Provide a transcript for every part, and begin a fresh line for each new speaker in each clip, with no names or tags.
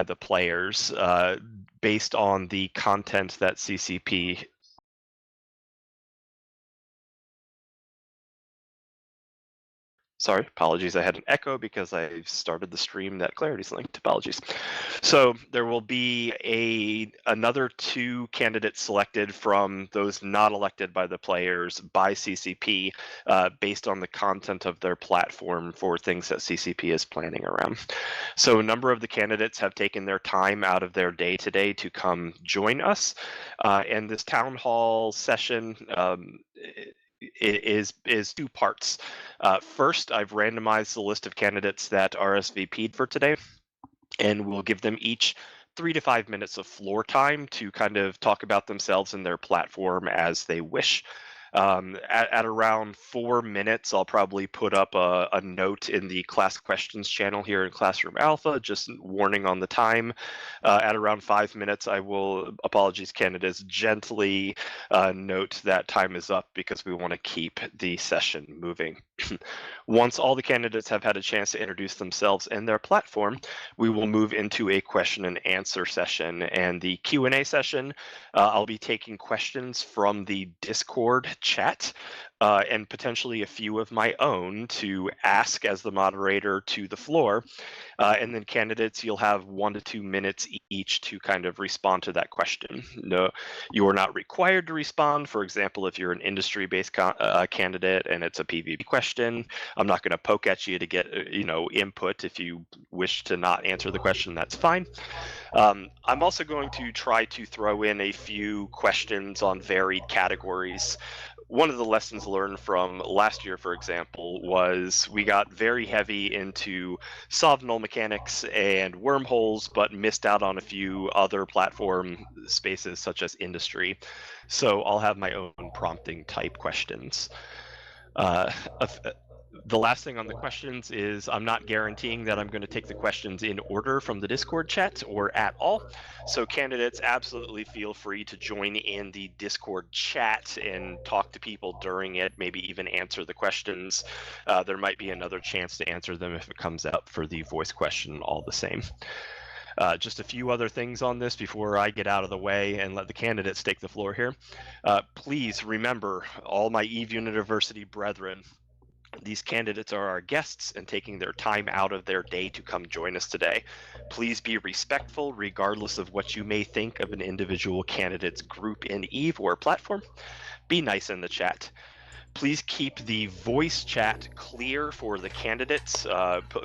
the players based on the content that CCP. Sorry, apologies. I had an echo because I started the stream that Clarity's linked. Apologies. So there will be another 2 candidates selected from those not elected by the players by CCP based on the content of their platform for things that CCP is planning around. So a number of the candidates have taken their time out of their day today to come join us. And this town hall session is 2 parts. First, I've randomized the list of candidates that RSVP'd for today, and we'll give them each 3 to 5 minutes of floor time to kind of talk about themselves and their platform as they wish. At around 4 minutes, I'll probably put up a note in the class questions channel here in Classroom Alpha, just warning on the time. At around 5 minutes, I will, apologies candidates, gently note that time is up because we want to keep the session moving. Once all the candidates have had a chance to introduce themselves and their platform, we will move into a question and answer session. And the Q&A session, I'll be taking questions from the Discord chat and potentially a few of my own to ask as the moderator to the floor. And then candidates, you'll have 1 to 2 minutes each to kind of respond to that question. No, you are not required to respond. For example, if you're an industry-based candidate and it's a PvP question, I'm not going to poke at you to get input. If you wish to not answer the question, that's fine. I'm also going to try to throw in a few questions on varied categories. One of the lessons learned from last year, for example, was we got very heavy into solve null mechanics and wormholes, but missed out on a few other platform spaces such as industry. So I'll have my own prompting type questions. The last thing on the questions is I'm not guaranteeing that I'm going to take the questions in order from the Discord chat or at all. So candidates, absolutely feel free to join in the Discord chat and talk to people during it, maybe even answer the questions. There might be another chance to answer them if it comes up for the voice question all the same. Just a few other things on this before I get out of the way and let the candidates take the floor here. Please remember, all my EVE University brethren, these candidates are our guests and taking their time out of their day to come join us today. Please be respectful regardless of what you may think of an individual candidate's group in EVE or platform. Be nice in the chat. Please keep the voice chat clear for the candidates.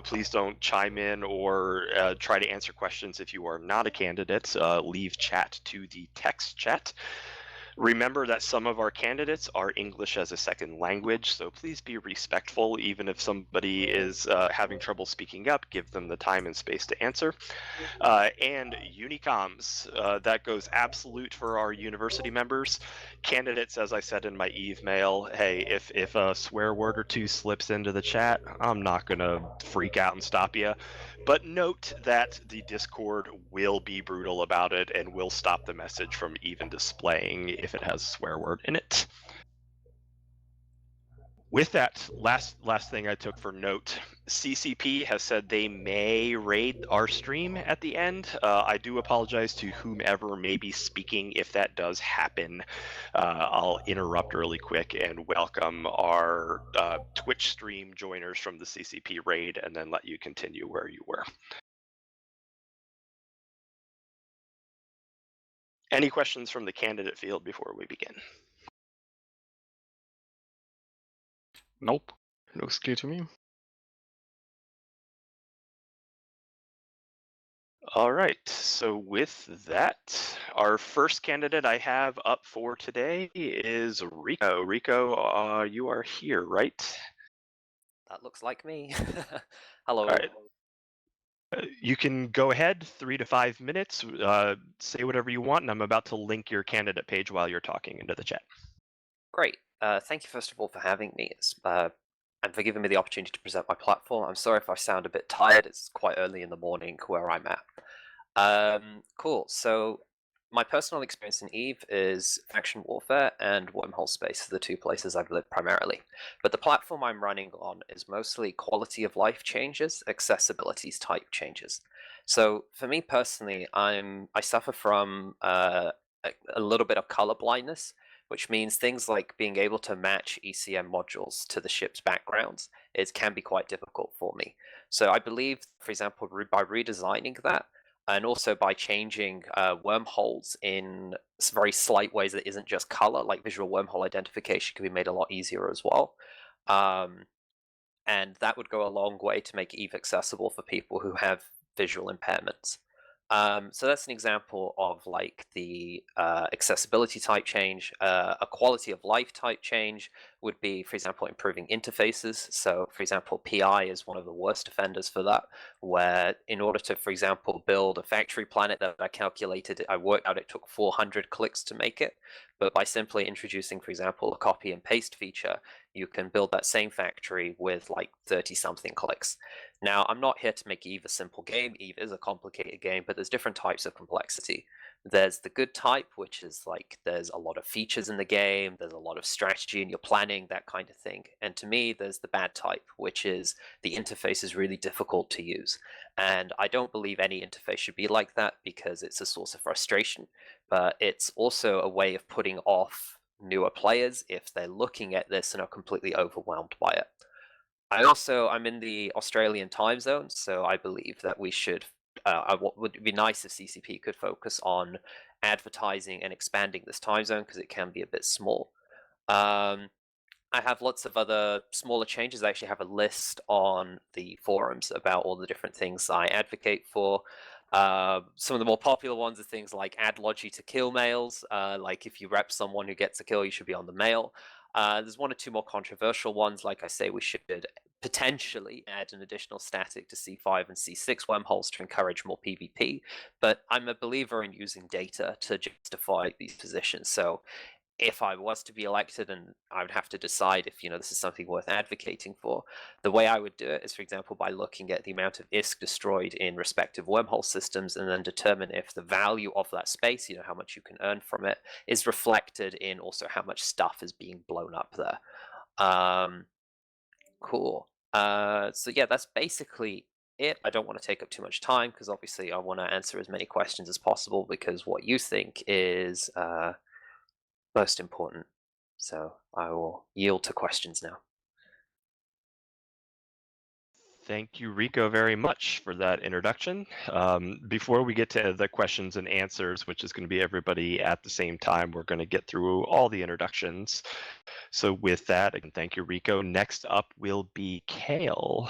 Please don't chime in or try to answer questions if you are not a candidate. Leave chat to the text chat. Remember that some of our candidates are English as a second language, so please be respectful. Even if somebody is having trouble speaking up, give them the time and space to answer. And Unicoms, that goes absolute for our university members. Candidates, as I said in my EVE mail, hey, if a swear word or 2 slips into the chat, I'm not going to freak out and stop you. But note that the Discord will be brutal about it and will stop the message from even displaying if it has a swear word in it. With that, last thing I took for note, CCP has said they may raid our stream at the end. I do apologize to whomever may be speaking if that does happen. I'll interrupt really quick and welcome our Twitch stream joiners from the CCP raid and then let you continue where you were. Any questions from the candidate field before we begin?
Nope. Looks clear to me.
All right, so with that, our first candidate I have up for today is Rico. Rico, you are here, right?
That looks like me. Hello.
All right. You can go ahead, 3 to 5 minutes, say whatever you want, and I'm about to link your candidate page while you're talking into the chat.
Great. Thank you, first of all, for having me and for giving me the opportunity to present my platform. I'm sorry if I sound a bit tired. It's quite early in the morning where I'm at. Cool. So my personal experience in EVE is faction warfare and wormhole space, the two places I've lived primarily. But the platform I'm running on is mostly quality of life changes, accessibility type changes. So for me personally, I suffer from a little bit of color blindness, which means things like being able to match ECM modules to the ship's backgrounds can be quite difficult for me. So I believe, for example, by redesigning that, and also by changing wormholes in very slight ways that isn't just color, like visual wormhole identification can be made a lot easier as well. And that would go a long way to make EVE accessible for people who have visual impairments. So that's an example of like the accessibility type change. A quality of life type change would be, for example, improving interfaces. So, for example, PI is one of the worst offenders for that, where in order to, for example, build a factory planet that I calculated, I worked out it took 400 clicks to make it. But by simply introducing, for example, a copy and paste feature, you can build that same factory with like 30-something clicks. Now, I'm not here to make EVE a simple game. EVE is a complicated game, but there's different types of complexity. There's the good type, which is like there's a lot of features in the game, there's a lot of strategy in your planning, that kind of thing. And to me, there's the bad type, which is the interface is really difficult to use. And I don't believe any interface should be like that because it's a source of frustration, but it's also a way of putting off newer players if they're looking at this and are completely overwhelmed by it. I'm in the Australian time zone, so I believe that we should. What would be nice if CCP could focus on advertising and expanding this time zone because it can be a bit small. I have lots of other smaller changes. I actually have a list on the forums about all the different things I advocate for. Some of the more popular ones are things like add logi to kill mails. Like if you rep someone who gets a kill, you should be on the mail. There's one or two more controversial ones. Like I say, we should potentially add an additional static to C5 and C6 wormholes to encourage more PvP. But I'm a believer in using data to justify these positions. So if I was to be elected and I would have to decide if, this is something worth advocating for, the way I would do it is, for example, by looking at the amount of ISK destroyed in respective wormhole systems and then determine if the value of that space, how much you can earn from it, is reflected in also how much stuff is being blown up there. Cool. So yeah, that's basically it. I don't want to take up too much time because obviously I want to answer as many questions as possible because what you think is most important. So I will yield to questions now.
Thank you, Rico, very much for that introduction. Before we get to the questions and answers, which is going to be everybody at the same time, we're going to get through all the introductions. So with that, I can thank you, Rico. Next up will be Cael.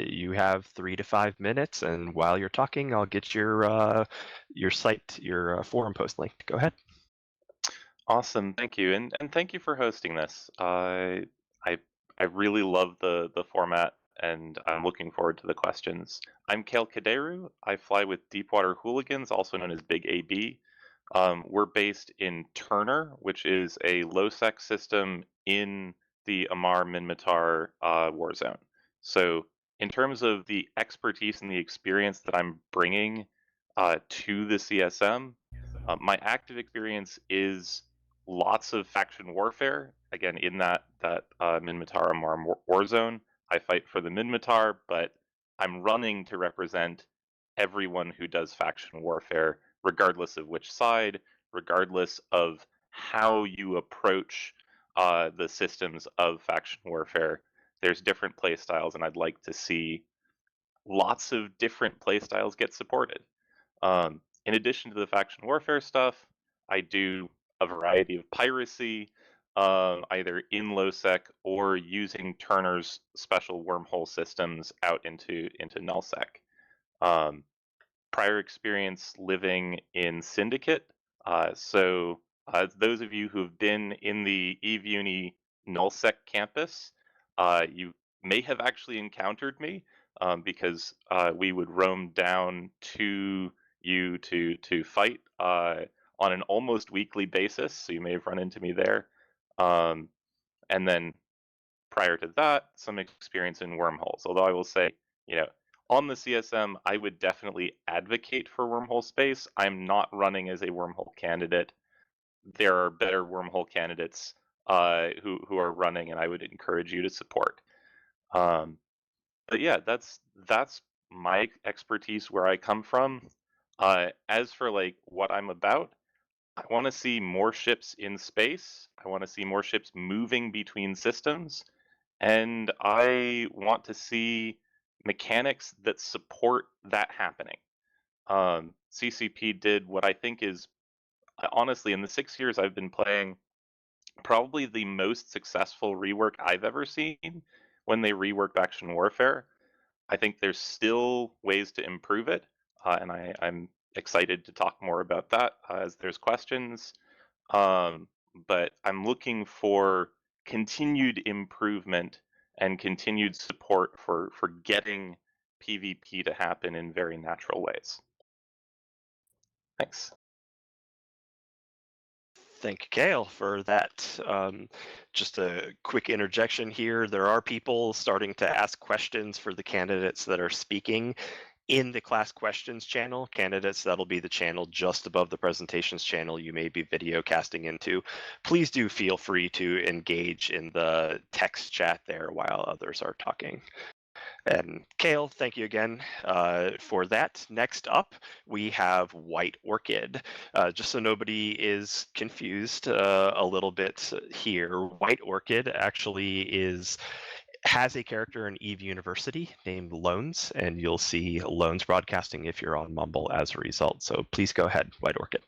You have 3 to 5 minutes, and while you're talking, I'll get your site, your forum post link. Go ahead.
Awesome, thank you, and thank you for hosting this. I really love the format, and I'm looking forward to the questions. I'm Cael Caderu. I fly with Deepwater Hooligans, also known as Big AB. We're based in Turner, which is a low-sec system in the Amar Minmatar war zone. So in terms of the expertise and the experience that I'm bringing to the CSM, my active experience is lots of faction warfare. Again, in that Minmatar Amar war zone, I fight for the Minmatar, but I'm running to represent everyone who does faction warfare, regardless of which side, regardless of how you approach the systems of faction warfare. There's different playstyles, and I'd like to see lots of different playstyles get supported. In addition to the faction warfare stuff, I do a variety of piracy, either in lowsec or using Turner's special wormhole systems out into nullsec. Prior experience living in Syndicate. So those of you who've been in the EVE Uni nullsec campus, you may have actually encountered me because we would roam down to you to fight on an almost weekly basis. So you may have run into me there. And then prior to that, some experience in wormholes. Although I will say, on the CSM, I would definitely advocate for wormhole space. I'm not running as a wormhole candidate. There are better wormhole candidates who are running, and I would encourage you to support. But yeah, that's my expertise where I come from. As for like what I'm about, I want to see more ships in space. I want to see more ships moving between systems, and I want to see mechanics that support that happening. CCP did what I think is, honestly, in the 6 years I've been playing, probably the most successful rework I've ever seen when they reworked Action Warfare. I think there's still ways to improve it, and I'm excited to talk more about that as there's questions. But I'm looking for continued improvement and continued support for getting PvP to happen in very natural ways. Thanks.
Thank you, Cael, for that. Just a quick interjection here. There are people starting to ask questions for the candidates that are speaking in the class questions channel. Candidates, that'll be the channel just above the presentations channel you may be video casting into. Please do feel free to engage in the text chat there while others are talking. And Cael, thank you again for that. Next up, we have White Orchid. Just so nobody is confused a little bit here, White Orchid actually has a character in EVE University named Loans, and you'll see Loans broadcasting if you're on Mumble as a result. So please go ahead, White Orchid.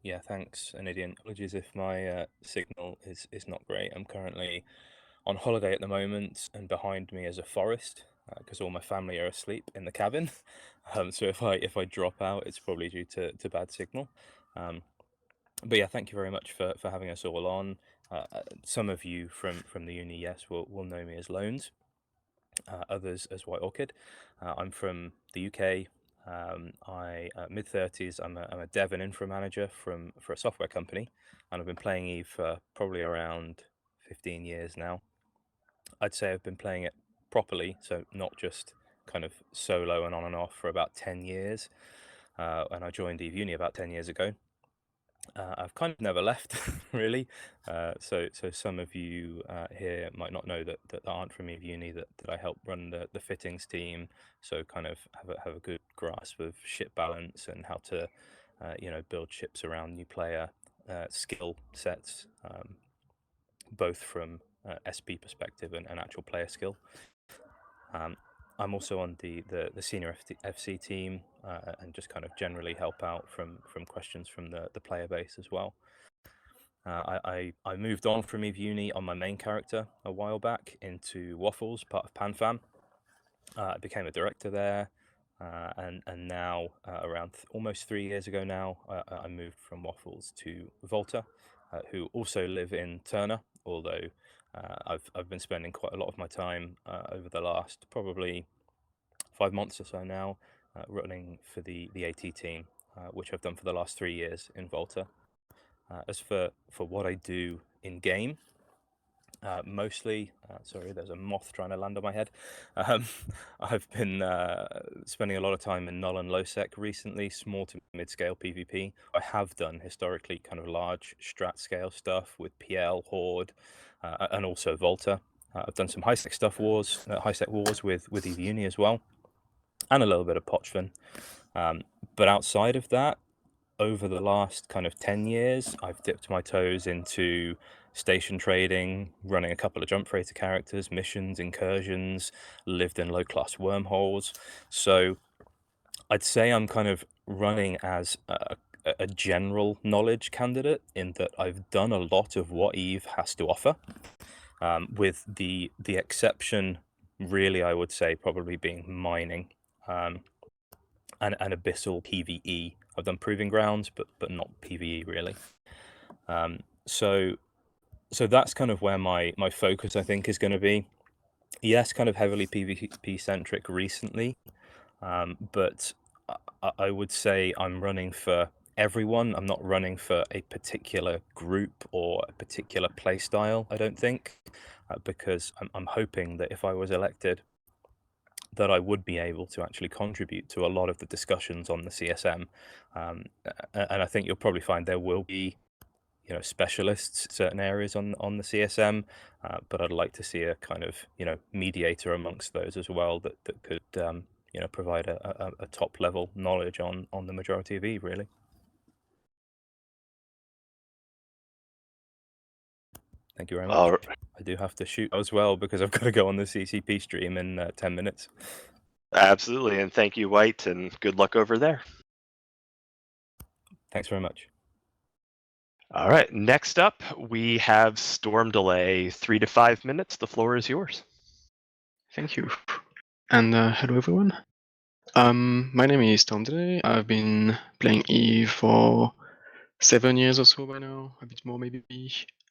Yeah, thanks, Anidian. Apologies if my signal is not great. I'm currently on holiday at the moment, and behind me is a forest because all my family are asleep in the cabin. So if I drop out, it's probably due to bad signal. But yeah, thank you very much for having us all on. Some of you from the uni, yes, will know me as Loans. Others as White Orchid. I'm from the UK. I mid-30s. I'm a dev and infra manager for a software company, and I've been playing EVE for probably around 15 years now. I'd say I've been playing it properly, so not just kind of solo and on and off, for about 10 years. And I joined EVE Uni about 10 years ago. I've kind of never left, really. So some of you here might not know that aren't from EVE Uni that I help run the fittings team. So kind of have a good grasp of ship balance and how to build ships around new player skill sets, both from SP perspective and actual player skill. I'm also on the senior FC team and just kind of generally help out from questions from the player base as well. I moved on from EVE Uni on my main character a while back into Waffles, part of PanFam. I became a director there, and now around almost 3 years ago now, I moved from Waffles to Volta, who also live in Turner, although I've been spending quite a lot of my time over the last probably 5 months or so now running for the AT team, which I've done for the last 3 years in Volta. As for what I do in game, mostly, sorry, there's a moth trying to land on my head. I've been spending a lot of time in null and low sec recently, small to mid-scale PvP. I have done historically kind of large strat scale stuff with PL, Horde, and also Volta. I've done some high sec wars with EVE Uni as well, and a little bit of Pochven. But outside of that, over the last kind of 10 years, I've dipped my toes into station trading, running a couple of jump freighter characters, missions, incursions, lived in low-class wormholes. So I'd say I'm kind of running as a general knowledge candidate in that I've done a lot of what EVE has to offer, with the exception, really, I would say, probably being mining and abyssal PvE. I've done Proving Grounds, but not PvE really. So that's kind of where my focus, I think, is going to be. Yes, kind of heavily PvP centric recently, but I would say I'm running for everyone. I'm not running for a particular group or a particular play style, I don't think. because I'm hoping that if I was elected, that I would be able to actually contribute to a lot of the discussions on the CSM. And I think you'll probably find there will be, specialists in certain areas on the CSM, but I'd like to see a kind of, mediator amongst those as well that could, provide a top level knowledge on the majority of Eve, really. Thank you very much. I do have to shoot as well because I've got to go on the CCP stream in 10 minutes.
Absolutely, and thank you, White, and good luck over there.
Thanks very much.
All right, next up, we have Storm Delay, 3 to 5 minutes. The floor is yours.
Thank you. And hello, everyone. My name is Storm Delay. I've been playing Eve for 7 years or so by now, a bit more maybe.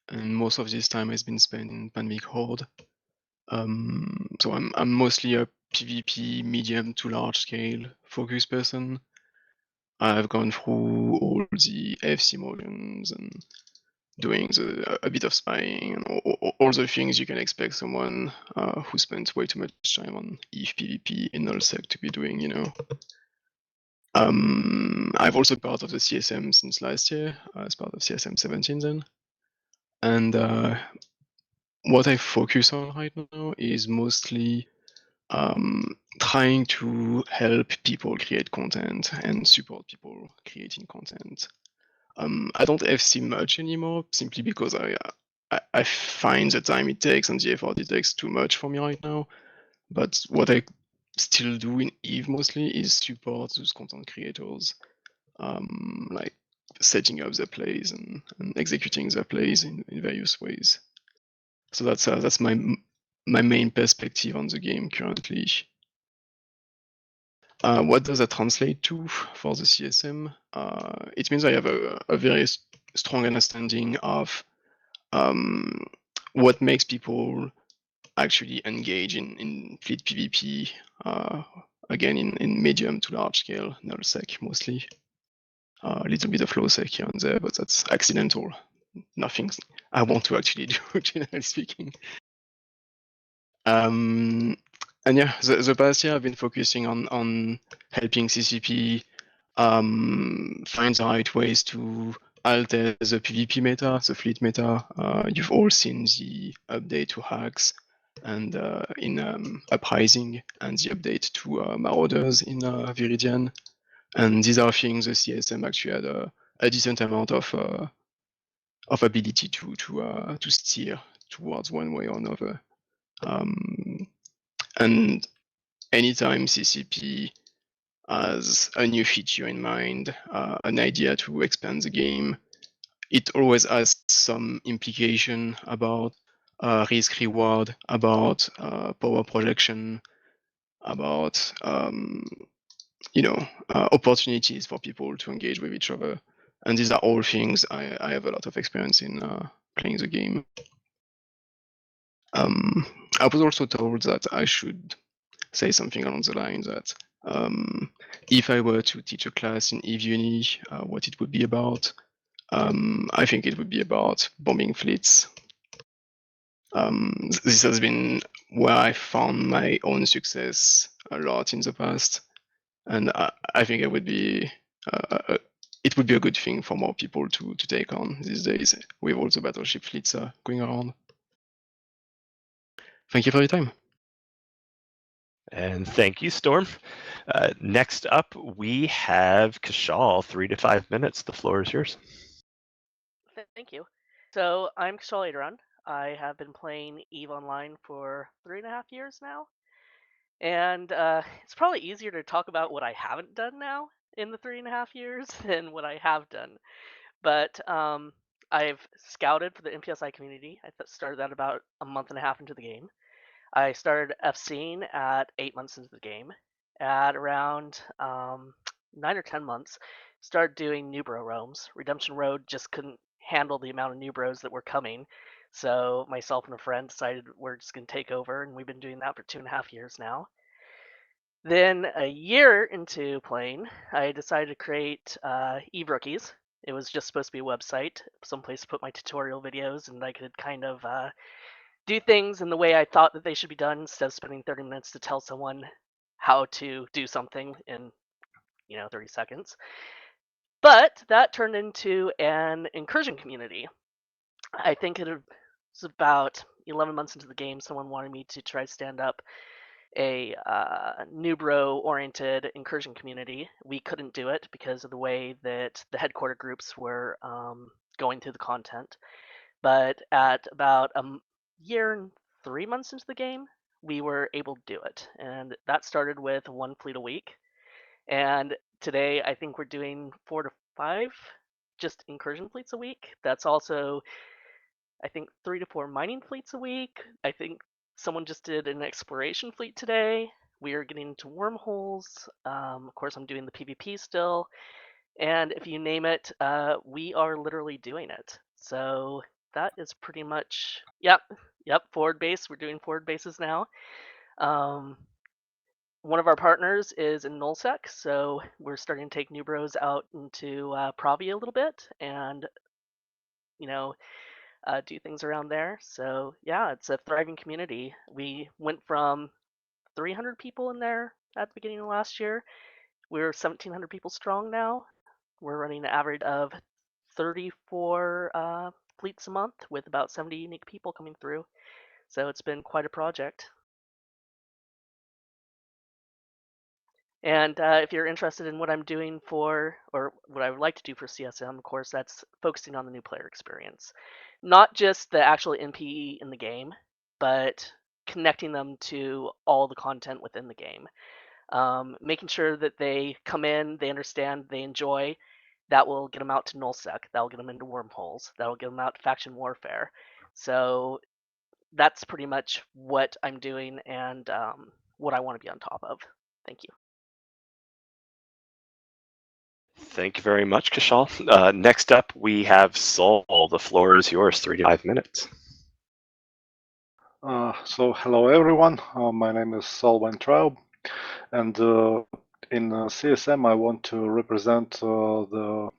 And most of this time has been spent in Pandemic Horde. So I'm mostly a PvP medium to large scale focus person. I've gone through all the FC motions and doing a bit of spying and all the things you can expect someone who spends way too much time on Eve PvP in nullsec to be doing, I've also been part of the CSM since last year, as part of CSM 17 then. And what I focus on right now is mostly trying to help people create content and support people creating content. I don't FC much anymore, simply because I find the time it takes and the effort it takes too much for me right now. But what I still do in Eve mostly is support those content creators, like setting up their plays and executing their plays in various ways. So that's my main perspective on the game currently. What does that translate to for the CSM? It means I have a very strong understanding of what makes people actually engage in fleet PvP, again in medium to large scale, nullsec mostly. A little bit of low sec here and there, but that's accidental. Nothing I want to actually do, generally speaking. And yeah, the past year I've been focusing on helping CCP find the right ways to alter the PvP meta, the fleet meta. You've all seen the update to hacks and in Uprising, and the update to Marauders in Viridian. And these are things the CSM actually had a decent amount of ability to steer towards one way or another. And anytime CCP has a new feature in mind, an idea to expand the game, it always has some implication about risk reward, about power projection, about opportunities for people to engage with each other. And these are all things I have a lot of experience in playing the game. I was also told that I should say something along the line that if I were to teach a class in Eve Uni, what it would be about, I think it would be about bombing fleets. This has been where I found my own success a lot in the past, and I think it would be a good thing for more people to take on these days with all the battleship fleets going around. Thank you for your time.
And thank you, Storm. Next up, we have Kshal, 3 to 5 minutes. The floor is yours.
Thank you. So I'm Kshal Aideron. I have been playing EVE Online for 3.5 years now. And it's probably easier to talk about what I haven't done now in the 3.5 years than what I have done. But I've scouted for the MPSI community. I started that about a month and a half into the game. I started FCing at 8 months into the game. At around 9 or 10 months, started doing new bro roams. Redemption Road just couldn't handle the amount of new bros that were coming. So myself and a friend decided we're just going to take over, and we've been doing that for 2.5 years now. Then a year into playing, I decided to create Eve Rookies. It was just supposed to be a website, someplace to put my tutorial videos, and I could kind of do things in the way I thought that they should be done instead of spending 30 minutes to tell someone how to do something in 30 seconds. But that turned into an incursion community. I think it was about 11 months into the game, someone wanted me to try to stand up a new bro oriented incursion community. We couldn't do it because of the way that the headquarter groups were going through the content. But at about a year and 3 months into the game, we were able to do it. And that started with 1 fleet a week. And today, I think we're doing 4 to 5 just incursion fleets a week. That's also, I think, 3 to 4 mining fleets a week. I think someone just did an exploration fleet today. We are getting into wormholes. Of course, I'm doing the PvP still. And if you name it, we are literally doing it. So that is pretty much, yep, forward base. We're doing forward bases now. One of our partners is in nullsec, so we're starting to take new bros out into Pravi a little bit and, do things around there. So yeah, it's a thriving community. We went from 300 people in there at the beginning of last year. We're 1,700 people strong now. We're running an average of 34 fleets a month with about 70 unique people coming through. So it's been quite a project. And if you're interested in what I'm doing for, or what I would like to do for CSM, of course, that's focusing on the new player experience. Not just the actual NPE in the game, but connecting them to all the content within the game. Making sure that they come in, they understand, they enjoy. That will get them out to nullsec. That will get them into wormholes. That will get them out to faction warfare. So that's pretty much what I'm doing and what I want to be on top of. Thank you.
Thank you very much, Kshal. Next up, we have Sol. The floor is yours, 3 to 5 minutes.
So hello everyone, my name is Sol Weintroub, and in CSM I want to represent the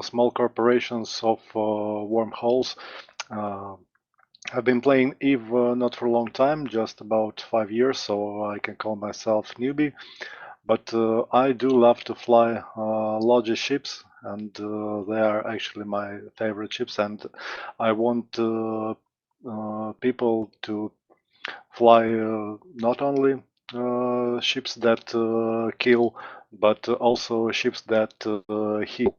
small corporations of wormholes. I've been playing EVE not for a long time, just about 5 years, so I can call myself newbie. But I do love to fly Logi ships, and they are actually my favorite ships, and I want people to fly not only ships that kill, but also ships that heal.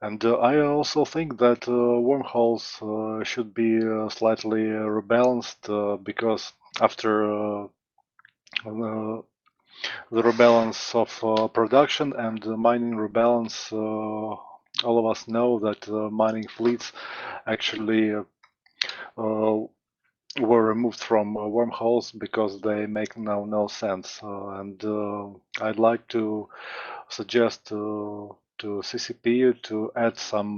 And I also think that wormholes should be slightly rebalanced because after the rebalance of production and the mining rebalance, all of us know that mining fleets actually were removed from wormholes because they make now no sense. And I'd like to suggest to CCP to add some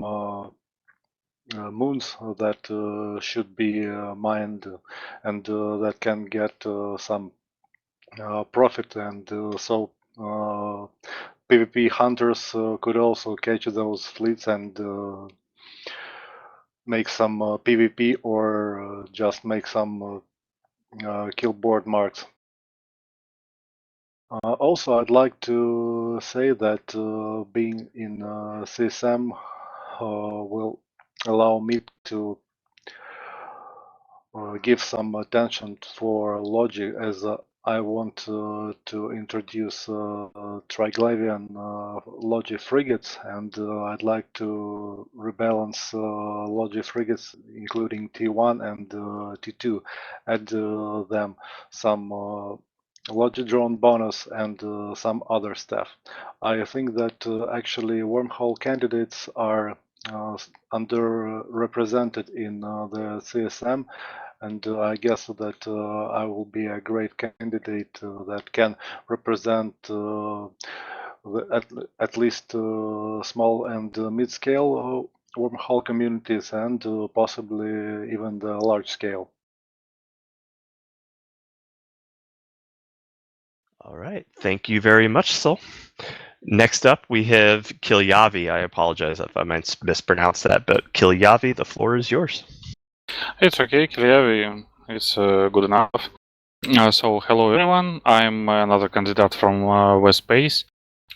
moons that should be mined and that can get some profit, and so PvP hunters could also catch those fleets and make some PvP or just make some kill board marks. Also, I'd like to say that being in CSM will allow me to give some attention for logic, as I want to introduce Triglavian Logi frigates, and I'd like to rebalance Logi frigates, including T1 and T2, add them some Logi drone bonus and some other stuff. I think that actually wormhole candidates are underrepresented in the CSM, and I guess that I will be a great candidate that can represent at least small and mid-scale wormhole communities, and possibly even the large scale.
All right. Thank you very much, Sol. Next up, we have Kilyavi. I apologize if I might mispronounce that, but Kilyavi, the floor is yours.
It's okay, Kilyavi. It's good enough. So, hello everyone. I'm another candidate from West Space,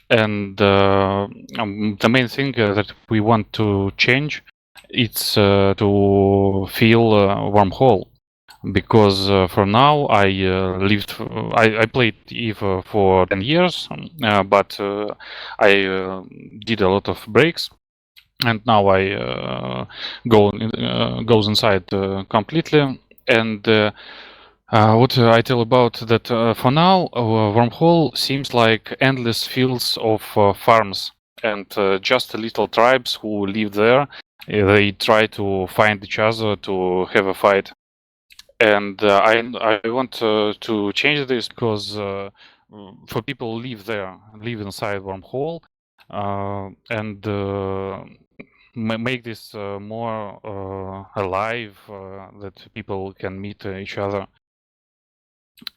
and the main thing that we want to change it's to feel wormhole, because for now I I played EVE for 10 years, but I did a lot of breaks, and now I goes inside completely. And what I tell about that, for now, wormhole seems like endless fields of farms and just little tribes who live there. They try to find each other to have a fight, and I want to change this, because for people who live there, live inside wormhole, and make this more alive, that people can meet each other.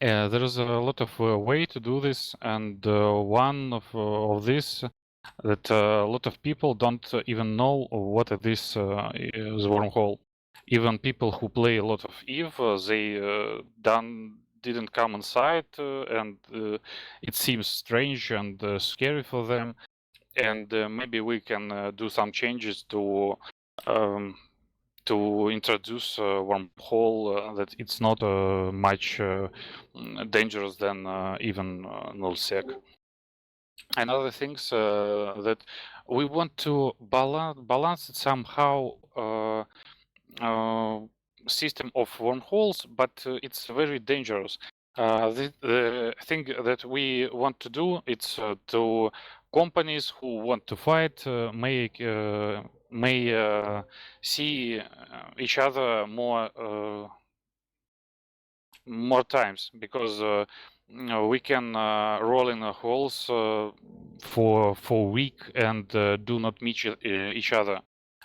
There is a lot of way to do this, and one of this that a lot of people don't even know what this is wormhole. Even people who play a lot of EVE, they didn't come inside, and it seems strange and scary for them. And maybe we can do some changes to introduce wormhole that it's not much dangerous than even nullsec. And other things that we want to balance it somehow, system of wormholes, but it's very dangerous. The thing that we want to do, it's to companies who want to fight may see each other more times, because we can roll in holes for a week and do not meet each other,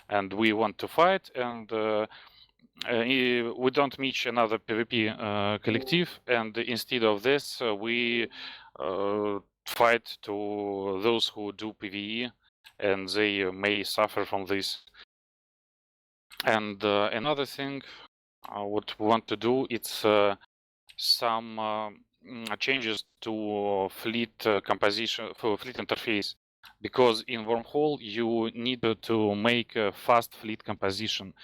and we want to fight, and we don't meet another PvP collective, and instead of this we fight to those who do PvE, and they may suffer from this. And another thing what we want to do, it's some changes to fleet composition, for fleet interface, because in wormhole you need to make a fast fleet composition,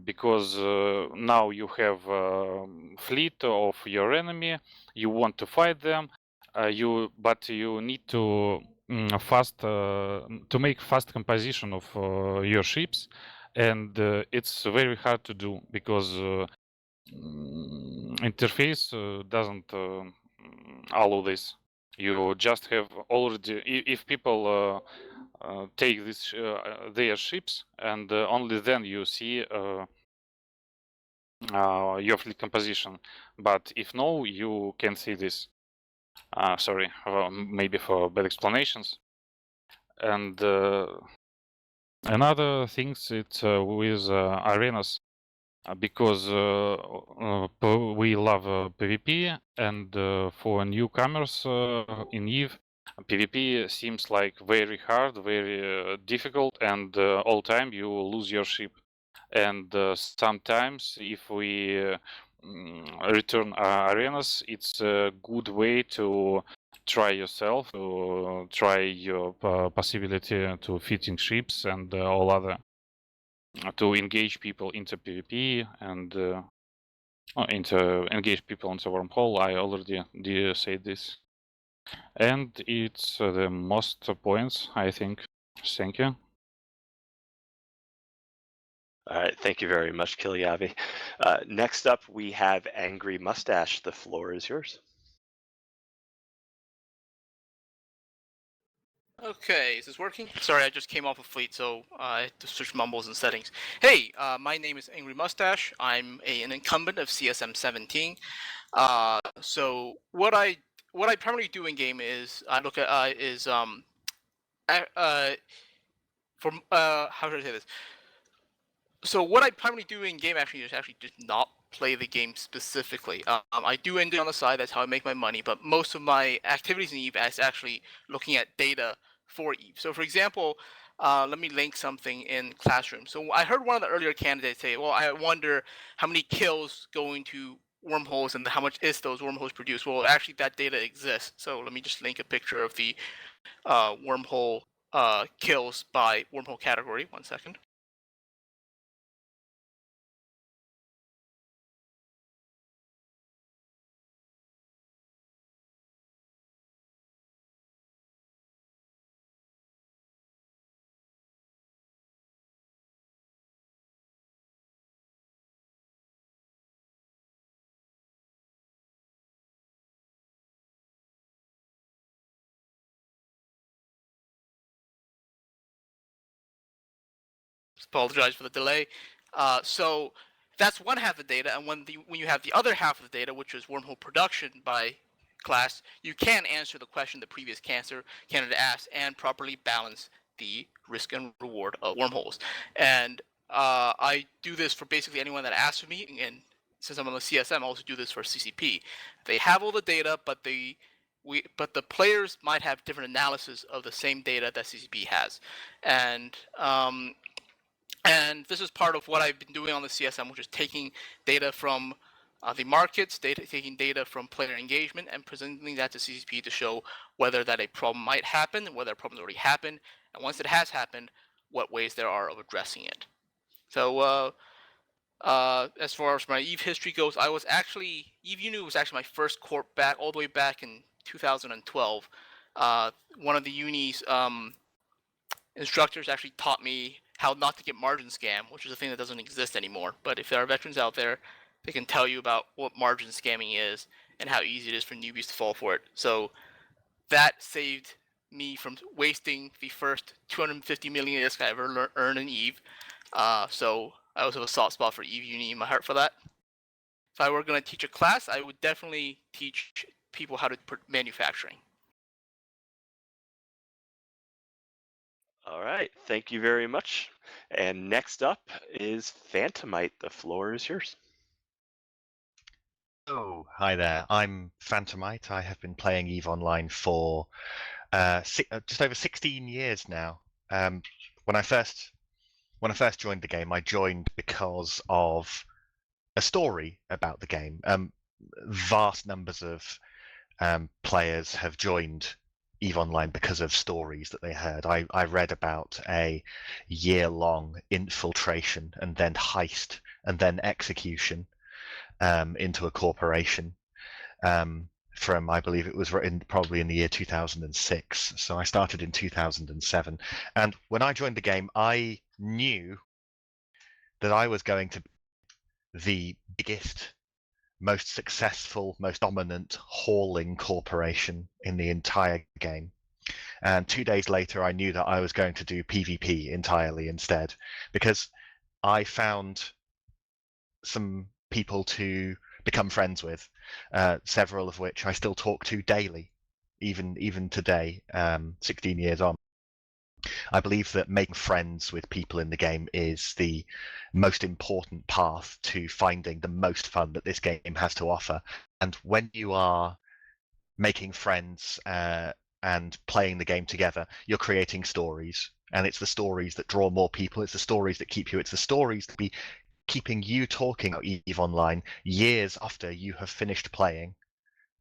because now you have fleet of your enemy, you want to fight them, but you need to to make fast composition of your ships, and it's very hard to do, because interface doesn't allow this. You just have already, if people take this their ships, and only then you see your fleet composition. But if no, you can see this. Sorry, maybe for bad explanations. And another things, it's with arenas, because we love PvP, and for newcomers in EVE, PvP seems like very hard, very difficult, and all time you lose your ship. And sometimes if we return arenas, it's a good way to try yourself, to try your possibility to fitting ships and all other, to engage people into PvP, and into engage people into wormhole. I already did say this, and it's the most points, I think. Thank you.
All right, thank you very much, Kilyavi. Next up, we have Angry Mustache. The floor is yours.
Okay, is this working? Sorry, I just came off of Fleet, so I had to switch mumbles and settings. Hey, my name is Angry Mustache. I'm an incumbent of CSM 17. So what I primarily do in game is I look at how should I say this? So what I primarily do in game actually is just not play the game specifically. I do end it on the side. That's how I make my money. But most of my activities in EVE is actually looking at data for EVE. So for example, let me link something in Classroom. So I heard one of the earlier candidates say, well, I wonder how many kills go into wormholes and how much is those wormholes produce. Well, actually that data exists. So let me just link a picture of the wormhole kills by wormhole category. 1 second. Apologize for the delay. So that's one half of the data, and when you have the other half of the data, which is wormhole production by class, you can answer the question the previous candidate asked and properly balance the risk and reward of wormholes. And I do this for basically anyone that asks for me, and since I'm on the CSM, I also do this for CCP. They have all the data, but the players might have different analysis of the same data that CCP has, and this is part of what I've been doing on the CSM, which is taking data from the markets, taking data from player engagement, and presenting that to CCP to show whether that a problem might happen, whether a problem's already happened, and once it has happened, what ways there are of addressing it. So as far as my EVE history goes, EVE Uni was actually my first corp back all the way back in 2012. One of the Uni's instructors actually taught me how not to get margin scam, which is a thing that doesn't exist anymore. But if there are veterans out there, they can tell you about what margin scamming is and how easy it is for newbies to fall for it. So that saved me from wasting the first 250 million disc I ever earned in EVE. So I also have a soft spot for EVE Uni in my heart for that. If I were going to teach a class, I would definitely teach people how to put manufacturing.
All right, thank you very much. And next up is Phantomite. The floor is yours.
Oh, hi there. I'm Phantomite. I have been playing EVE Online for just over 16 years now. When I first joined the game, I joined because of a story about the game. Vast numbers of players have joined EVE Online because of stories that they heard. I read about a year-long infiltration and then heist and then execution into a corporation from, I believe it was written probably in the year 2006. So I started in 2007. And when I joined the game, I knew that I was going to be the biggest, most successful, most dominant hauling corporation in the entire game. And 2 days later, I knew that I was going to do PvP entirely instead, because I found some people to become friends with, several of which I still talk to daily, even today, 16 years on. I believe that making friends with people in the game is the most important path to finding the most fun that this game has to offer. And when you are making friends and playing the game together, you're creating stories. And it's the stories that draw more people. It's the stories that keep you. It's the stories that be keeping you talking about EVE Online years after you have finished playing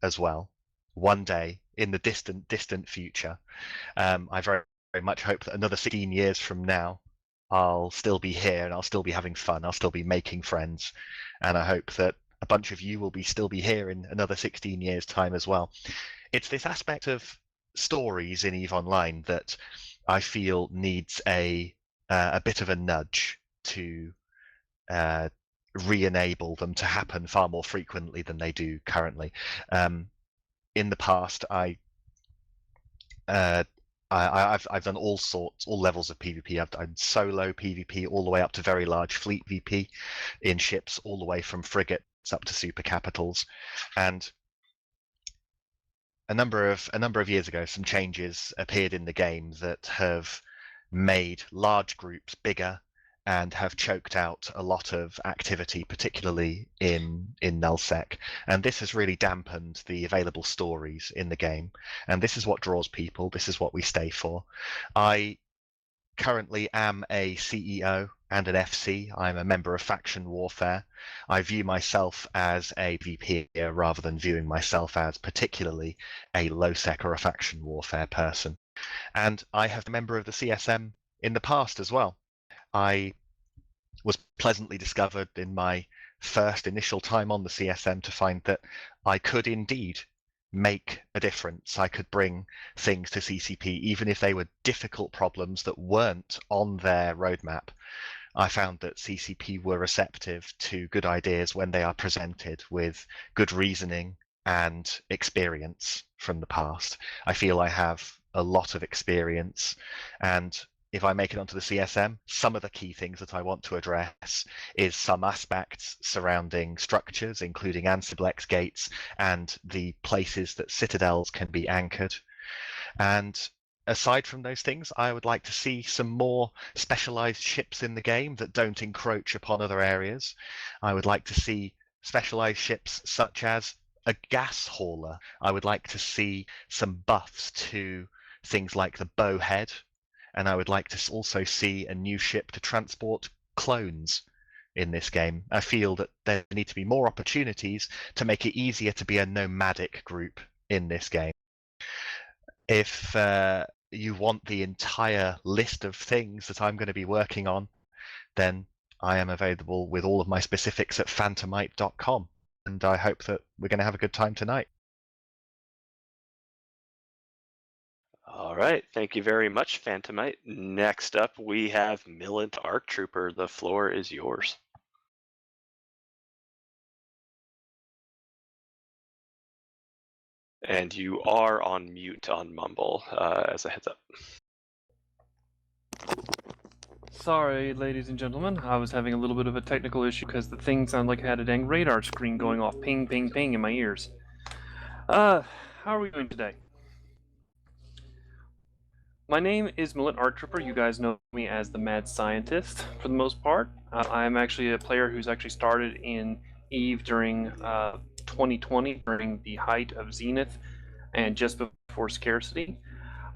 as well. One day in the distant future, I very much hope that another 16 years from now, I'll still be here and I'll still be having fun. I'll still be making friends. And I hope that a bunch of you will still be here in another 16 years' time as well. It's this aspect of stories in EVE Online that I feel needs a bit of a nudge to re-enable them to happen far more frequently than they do currently. In the past, I've done all levels of PvP. I've done solo PvP all the way up to very large fleet VP in ships, all the way from frigates up to super capitals. And a number of years ago, some changes appeared in the game that have made large groups bigger and have choked out a lot of activity, particularly in nullsec. And this has really dampened the available stories in the game. And this is what draws people. This is what we stay for. I currently am a CEO and an FC. I'm a member of Faction Warfare. I view myself as a VP rather than viewing myself as particularly a low-sec or a Faction Warfare person. And I have been a member of the CSM in the past as well. I was pleasantly discovered in my first initial time on the CSM to find that I could indeed make a difference. I could bring things to CCP, even if they were difficult problems that weren't on their roadmap. I found that CCP were receptive to good ideas when they are presented with good reasoning and experience from the past. I feel I have a lot of experience, and if I make it onto the CSM, some of the key things that I want to address is some aspects surrounding structures, including Ansiblex gates and the places that citadels can be anchored. And aside from those things, I would like to see some more specialized ships in the game that don't encroach upon other areas. I would like to see specialized ships such as a gas hauler. I would like to see some buffs to things like the bowhead, and I would like to also see a new ship to transport clones in this game. I feel that there need to be more opportunities to make it easier to be a nomadic group in this game. If you want the entire list of things that I'm going to be working on, then I am available with all of my specifics at phantomite.com, and I hope that we're going to have a good time tonight.
All right, thank you very much, Phantomite. Next up, we have MILINT ARC Trooper. The floor is yours. And you are on mute on Mumble, as a heads up.
Sorry, ladies and gentlemen, I was having a little bit of a technical issue because the thing sounded like it had a dang radar screen going off, ping, ping, ping in my ears. How are we doing today? My name is MILINT ARC Trooper. You guys know me as the Mad Scientist for the most part. I'm actually a player who's actually started in EVE during 2020, during the height of Zenith and just before Scarcity.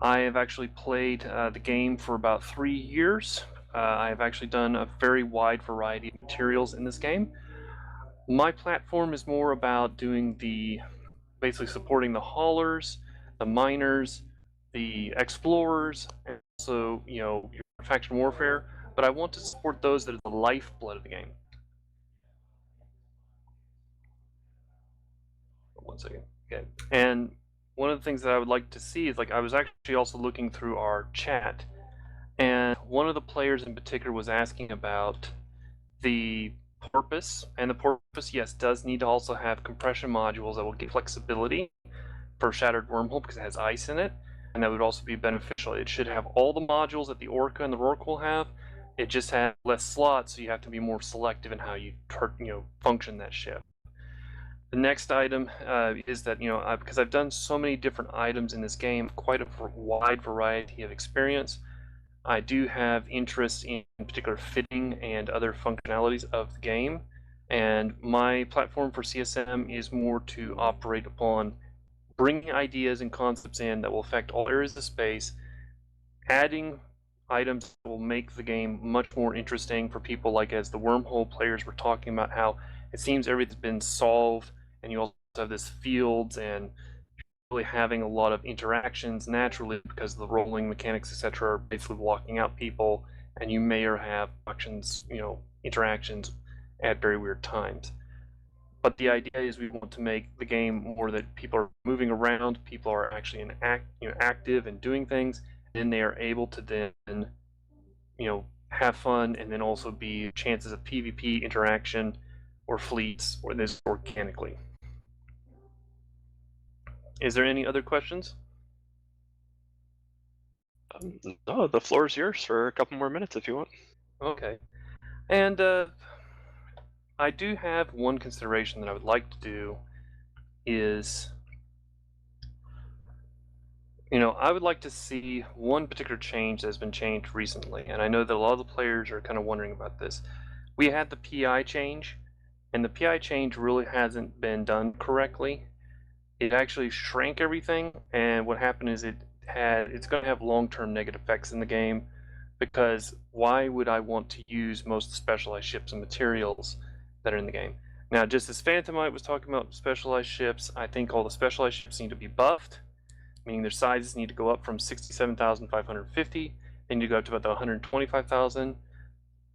I have actually played the game for about 3 years. I have actually done a very wide variety of materials in this game. My platform is more about doing basically supporting the haulers, the miners, the explorers, and also, your faction warfare, but I want to support those that are the lifeblood of the game. One second. Okay. And one of the things that I would like to see is, I was actually also looking through our chat, and one of the players in particular was asking about the porpoise, and the porpoise, yes, does need to also have compression modules that will give flexibility for Shattered Wormhole because it has ice in it, and that would also be beneficial. It should have all the modules that the Orca and the Rourke will have. It just has less slots, so you have to be more selective in how you function that ship. The next item is that, because I've done so many different items in this game, quite a wide variety of experience, I do have interest in particular fitting and other functionalities of the game, and my platform for CSM is more to operate upon bringing ideas and concepts in that will affect all areas of space, adding items that will make the game much more interesting for people, like as the wormhole players were talking about how it seems everything's been solved, and you also have this fields and really having a lot of interactions naturally because the rolling mechanics, etc., are basically blocking out people, and you may or have interactions at very weird times. But the idea is we want to make the game more that people are moving around, people are actually active and doing things, and they are able to then have fun, and then also be chances of PvP interaction or fleets or this organically. Is there any other questions?
No, the floor is yours for a couple more minutes if you want.
Okay. And I do have one consideration that I would like to do is, I would like to see one particular change that has been changed recently, and I know that a lot of the players are kind of wondering about this. We had the PI change, and the PI change really hasn't been done correctly. It actually shrank everything, and what happened is it's going to have long-term negative effects in the game. because why would I want to use most of the specialized ships and materials that are in the game? Now, just as Phantomite was talking about specialized ships, I think all the specialized ships need to be buffed, meaning their sizes need to go up from 67,550, they need to go up to about the 125,000.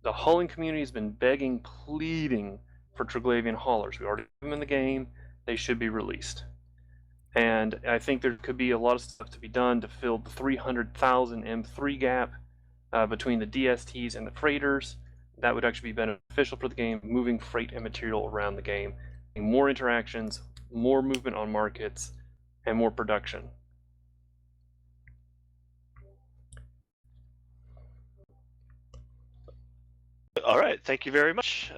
The hauling community has been begging, pleading for Triglavian haulers. We already have them in the game. They should be released. And I think there could be a lot of stuff to be done to fill the 300,000 M3 gap between the DSTs and the freighters. That would actually be beneficial for the game, moving freight and material around the game, more interactions, more movement on markets, and more production.
All right, thank you very much.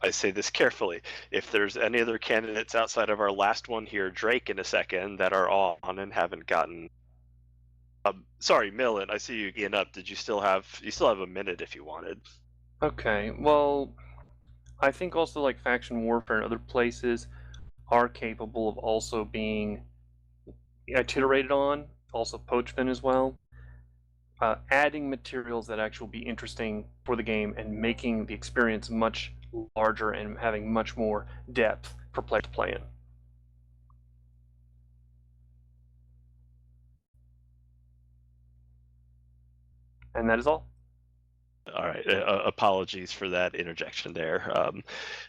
I say this carefully. If there's any other candidates outside of our last one here, Drake in a second, that are on and haven't gotten. Sorry, Millen, I see you getting up. Did you still have a minute if you wanted?
Okay, well, I think also like faction warfare and other places are capable of also being iterated on, also poached in as well. Adding materials that actually will be interesting for the game and making the experience much larger and having much more depth for players to play in. And that is all.
All right. Apologies for that interjection there.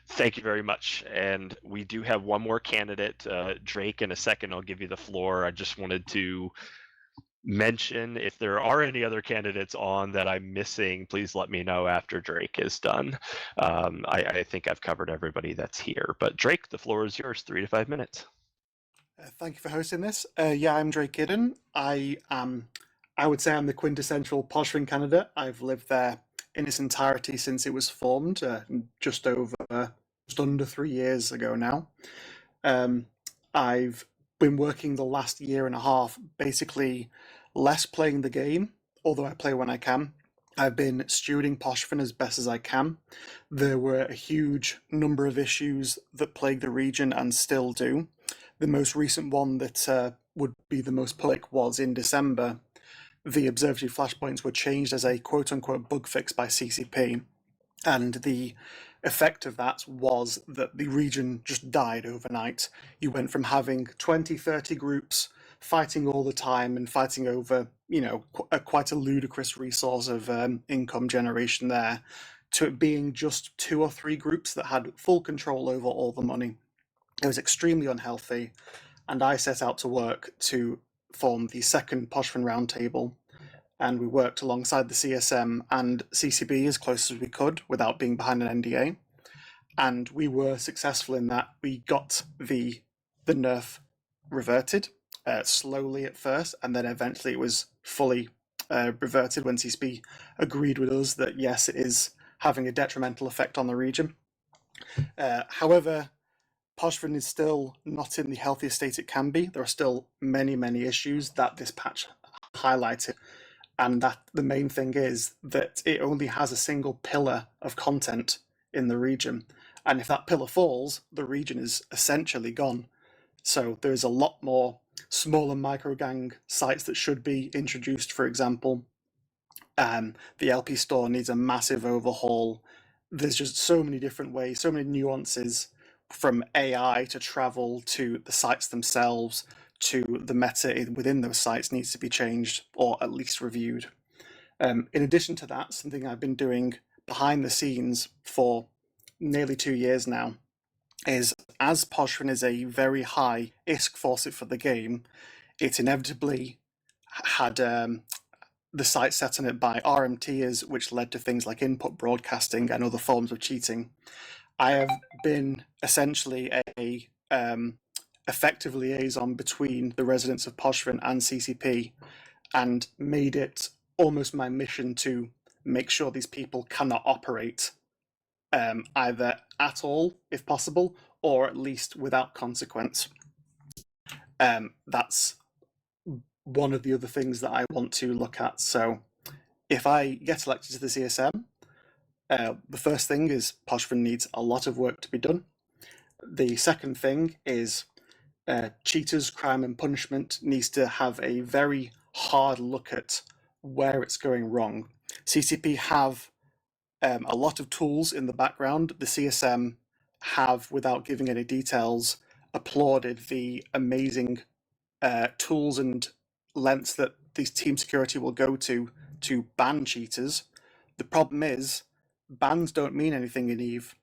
Thank you very much. And we do have one more candidate, Drake. In a second, I'll give you the floor. I just wanted to mention if there are any other candidates on that I'm missing, please let me know after Drake is done. I think I've covered everybody that's here. But Drake, the floor is yours. 3 to 5 minutes.
Thank you for hosting this. Yeah, I'm Drake Caderu. I would say I'm the quintessential Poshrin candidate. I've lived there in its entirety since it was formed, just under 3 years ago now. I've been working the last year and a half, basically less playing the game, although I play when I can. I've been stewarding Poshrin as best as I can. There were a huge number of issues that plague the region and still do. The most recent one that would be the most public was in December. The observatory flashpoints were changed as a quote-unquote bug fix by CCP, and the effect of that was that the region just died overnight. You went from having 20, 30 groups fighting all the time and fighting over, quite a ludicrous resource of income generation there, to it being just 2 or 3 groups that had full control over all the money. It was extremely unhealthy, and I set out to work to form the second Poshrin Roundtable, and we worked alongside the CSM and CCB as close as we could without being behind an NDA, and we were successful in that. We got the nerf reverted, slowly at first, and then eventually it was fully reverted when CCB agreed with us that yes, it is having a detrimental effect on the region. However, Poshrin is still not in the healthiest state it can be. There are still many, many issues that this patch highlighted, and that the main thing is that it only has a single pillar of content in the region, and if that pillar falls, the region is essentially gone. So there's a lot more smaller micro gang sites that should be introduced. For example, the LP store needs a massive overhaul. There's just so many different ways, so many nuances, from AI to travel to the sites themselves to the meta within those sites needs to be changed or at least reviewed. In addition to that, something I've been doing behind the scenes for nearly 2 years now is, as Poshrin is a very high ISK faucet for the game, it inevitably had the site set on it by RMTers, which led to things like input broadcasting and other forms of cheating. I have been essentially a effective liaison between the residents of Poshrin and CCP, and made it almost my mission to make sure these people cannot operate either at all, if possible, or at least without consequence. That's one of the other things that I want to look at. So if I get elected to the CSM, the first thing is Poshrin needs a lot of work to be done. The second thing is cheaters, crime and punishment needs to have a very hard look at where it's going wrong. CCP have a lot of tools in the background. The CSM have, without giving any details, applauded the amazing tools and lengths that these team security will go to ban cheaters. The problem is, bans don't mean anything in EVE.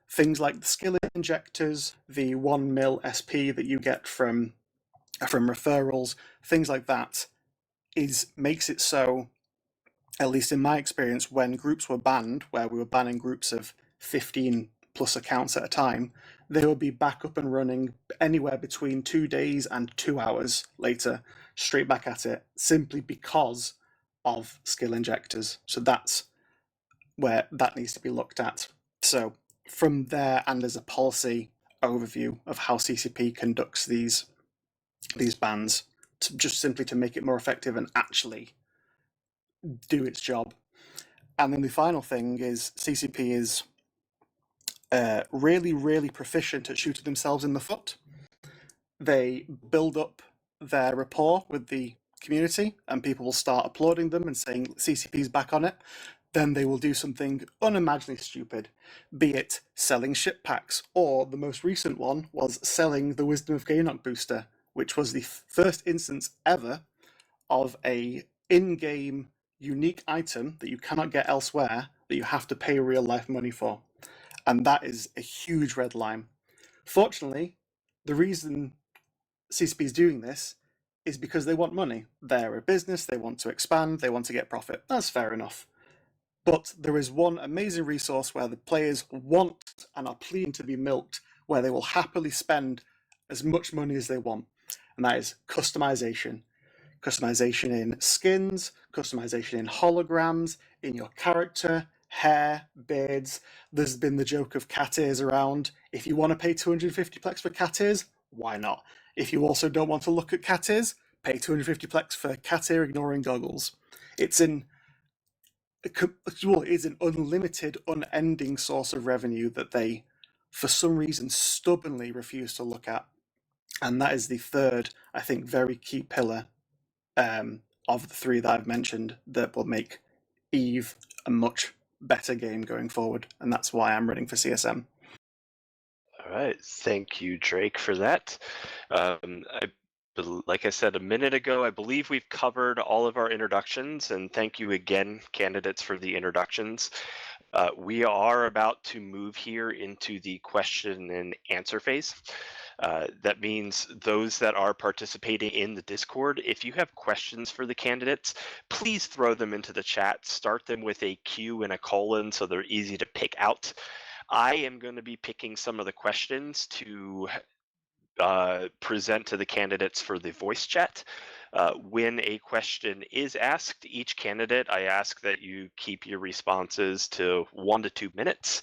Things like the skill injectors, the 1 mil SP that you get from referrals, things like that, makes it so, at least in my experience, when groups were banned, where we were banning groups of 15 plus accounts at a time, they would be back up and running anywhere between 2 days and 2 hours later, straight back at it, simply because of skill injectors. So that's where that needs to be looked at. So from there, and as a policy overview of how CCP conducts these bans, just simply to make it more effective and actually do its job. And then the final thing is CCP is really, really proficient at shooting themselves in the foot. They build up their rapport with the community, and people will start applauding them and saying CCP's back on it. Then they will do something unimaginably stupid, be it selling ship packs, or the most recent one was selling the Wisdom of Gaynok booster, which was the first instance ever of a in-game unique item that you cannot get elsewhere that you have to pay real-life money for. And that is a huge red line. Fortunately, the reason CCP is doing this is because they want money. They're a business, they want to expand, they want to get profit. That's fair enough. But there is one amazing resource where the players want and are pleading to be milked, where they will happily spend as much money as they want, and that is customization. Customization in skins, customization in holograms, in your character, hair, beards. There's been the joke of cat ears around. If you want to pay 250 plex for cat ears, why not? If you also don't want to look at cat ears, pay 250 plex for cat ear ignoring goggles. It's an unlimited, unending source of revenue that they, for some reason, stubbornly refuse to look at. And that is the third, I think, very key pillar of the three that I've mentioned that will make EVE a much better game going forward. And that's why I'm running for CSM.
All right, thank you, Drake, for that. Like I said a minute ago, I believe we've covered all of our introductions, and thank you again, candidates, for the introductions. We are about to move here into the question and answer phase. That means those that are participating in the Discord, if you have questions for the candidates, please throw them into the chat. Start them with a Q and a colon so they're easy to pick out. I am going to be picking some of the questions to present to the candidates for the voice chat. When a question is asked, each candidate, I ask that you keep your responses to 1 to 2 minutes.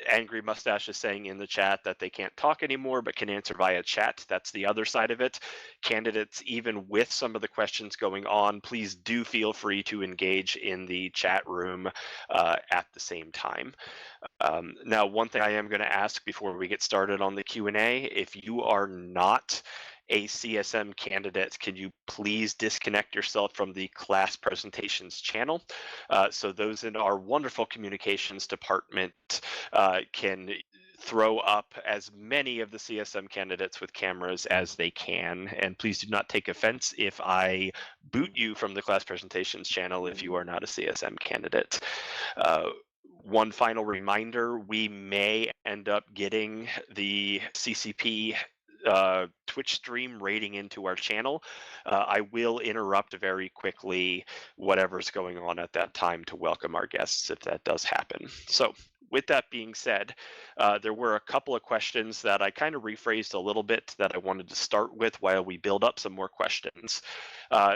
Angry Mustache is saying in the chat that they can't talk anymore but can answer via chat. That's the other side of it. Candidates, even with some of the questions going on, please do feel free to engage in the chat room at the same time. Now, one thing I am going to ask before we get started on the Q&A, if you are not a CSM candidate, can you please disconnect yourself from the class presentations channel so those in our wonderful communications department can throw up as many of the CSM candidates with cameras as they can. And please do not take offense if I boot you from the class presentations channel if you are not a CSM candidate. One final reminder, we may end up getting the CCP Twitch stream rating into our channel. I will interrupt very quickly whatever's going on at that time to welcome our guests if that does happen. So with that being said, there were a couple of questions that I kind of rephrased a little bit that I wanted to start with while we build up some more questions.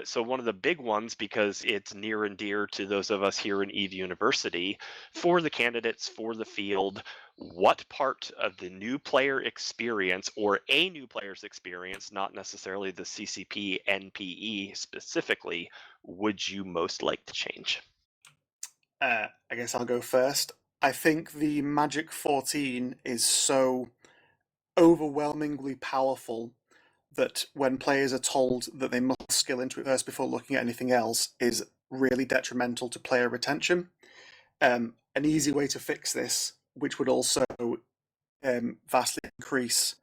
So one of the big ones, because it's near and dear to those of us here in EVE University, for the candidates, for the field, what part of the new player experience, or a new player's experience, not necessarily the CCP NPE specifically, would you most like to change?
I guess I'll go first. I think the Magic 14 is so overwhelmingly powerful that when players are told that they must skill into it first before looking at anything else is really detrimental to player retention. An easy way to fix this, which would also vastly increase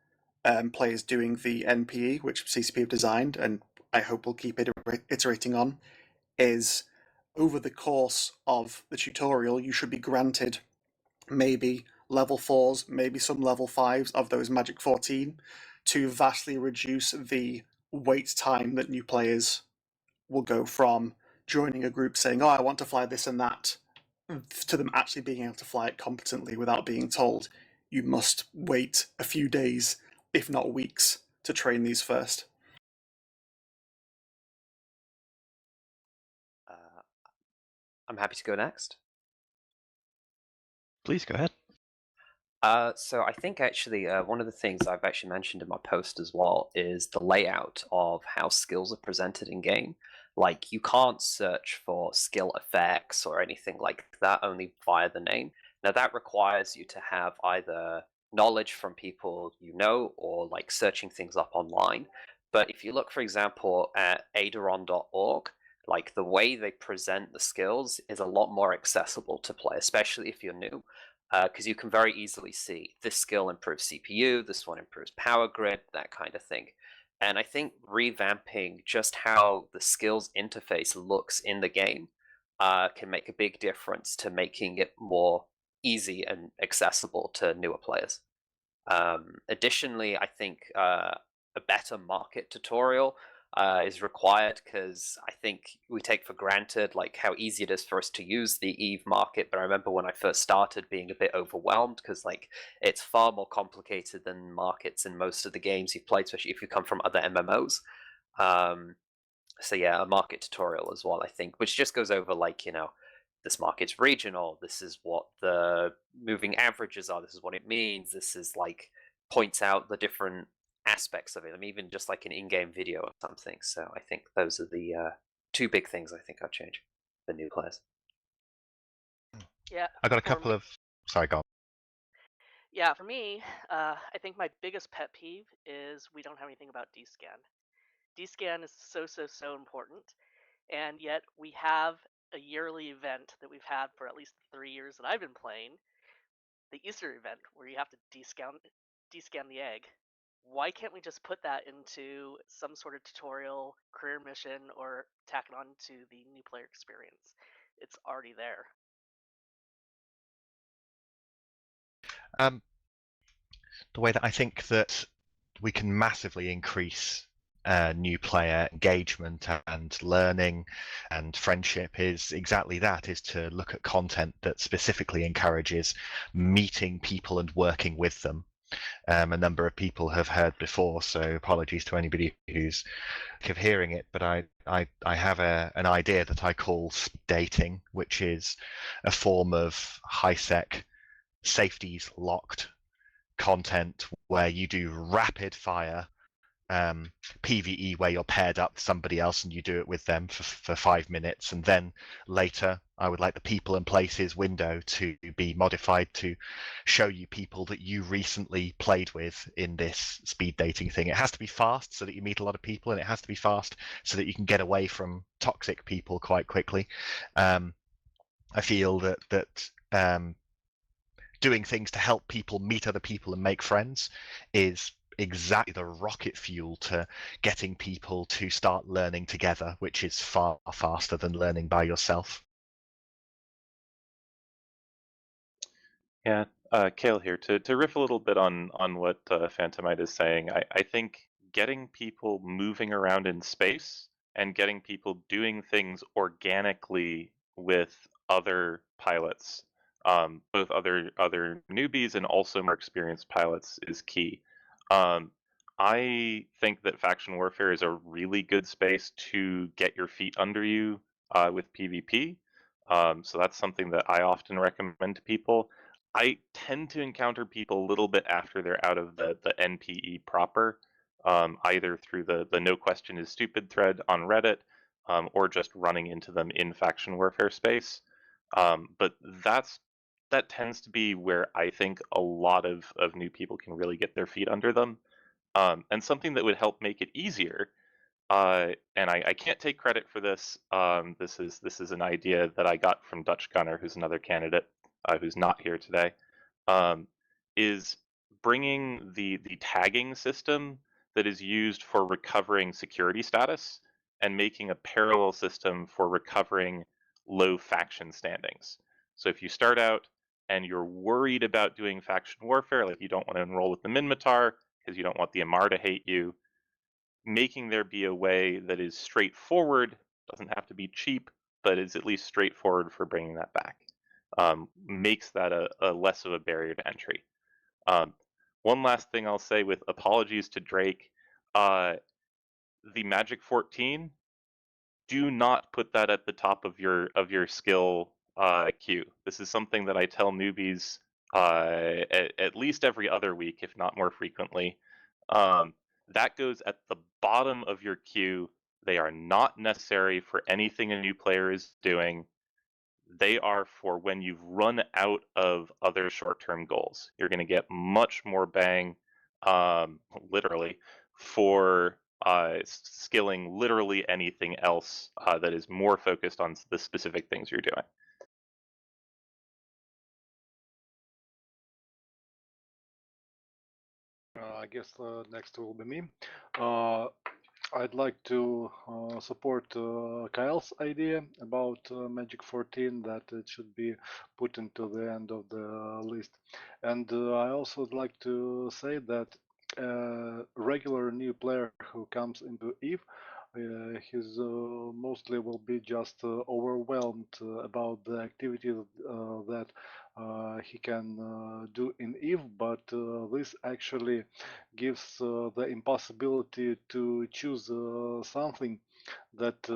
players doing the NPE, which CCP have designed, and I hope we'll keep iterating on, is over the course of the tutorial, you should be granted maybe level 4s, maybe some level 5s of those Magic 14 to vastly reduce the wait time that new players will go from joining a group saying, oh, I want to fly this and that, to them actually being able to fly it competently without being told, you must wait a few days, if not weeks, to train these first.
I'm happy to go next.
Please go ahead.
So I think actually one of the things I've actually mentioned in my post as well is the layout of how skills are presented in game. Like, you can't search for skill effects or anything like that only via the name. Now that requires you to have either knowledge from people you know or like searching things up online. But if you look, for example, at aideron.org, like the way they present the skills is a lot more accessible to play, especially if you're new. Because you can very easily see this skill improves CPU, this one improves power grid, that kind of thing. And I think revamping just how the skills interface looks in the game can make a big difference to making it more easy and accessible to newer players. Additionally, I think a better market tutorial is required, because I think we take for granted like how easy it is for us to use the EVE market. But I remember when I first started being a bit overwhelmed, because like it's far more complicated than markets in most of the games you've played, especially if you come from other MMOs. So yeah, a market tutorial as well, I think, which just goes over like, you know, this market's regional, this is what the moving averages are, this is what it means, this is like points out the different aspects of it. I mean, even just like an in-game video or something. So I think those are the two big things I think I'll change for new players.
Yeah.
I got a
for
couple
me-
of. Sorry, go on.
Yeah, for me, I think my biggest pet peeve is we don't have anything about DScan. DScan is so important, and yet we have a yearly event that we've had for at least the 3 years that I've been playing, the Easter event, where you have to descan the egg. Why can't we just put that into some sort of tutorial, career mission, or tack it on to the new player experience? It's already there.
The way that I think that we can massively increase new player engagement and learning and friendship is exactly that, is to look at content that specifically encourages meeting people and working with them. A number of people have heard before, so apologies to anybody who's sick of hearing it, but I have an idea that I call speed dating, which is a form of high-sec safeties locked content where you do rapid fire PvE where you're paired up with somebody else and you do it with them for 5 minutes, and then later I would like the people and places window to be modified to show you people that you recently played with in this speed dating thing. It has to be fast so that you meet a lot of people, and it has to be fast so that you can get away from toxic people quite quickly. I feel that doing things to help people meet other people and make friends is exactly the rocket fuel to getting people to start learning together, which is far faster than learning by yourself.
Yeah, Cael here. To riff a little bit on what Phantomite is saying, I think getting people moving around in space and getting people doing things organically with other pilots, both other newbies and also more experienced pilots, is key. I think that faction warfare is a really good space to get your feet under you with PvP. So that's something that I often recommend to people. I tend to encounter people a little bit after they're out of the NPE proper, either through the no question is stupid thread on Reddit, or just running into them in faction warfare space. But that tends to be where I think a lot of new people can really get their feet under them. And something that would help make it easier, and I can't take credit for this. This is an idea that I got from Dutch Gunner, who's another candidate who's not here today. Is bringing the tagging system that is used for recovering security status and making a parallel system for recovering low faction standings. So if you start out and you're worried about doing faction warfare, like you don't want to enroll with the Minmatar because you don't want the Amar to hate you, making there be a way that is straightforward, doesn't have to be cheap, but is at least straightforward for bringing that back, makes that a less of a barrier to entry. One last thing I'll say, with apologies to Drake, the Magic 14, do not put that at the top of your skill queue. This is something that I tell newbies at least every other week, if not more frequently. That goes at the bottom of your queue. They are not necessary for anything a new player is doing. They are for when you've run out of other short-term goals. You're going to get much more bang, literally, for skilling literally anything else that is more focused on the specific things you're doing.
I guess next will be me. I'd like to support Cael's idea about Magic 14, that it should be put into the end of the list. And I also would like to say that regular new player who comes into EVE, he's mostly will be just overwhelmed about the activities that he can do in EVE, but this actually gives the impossibility to choose something that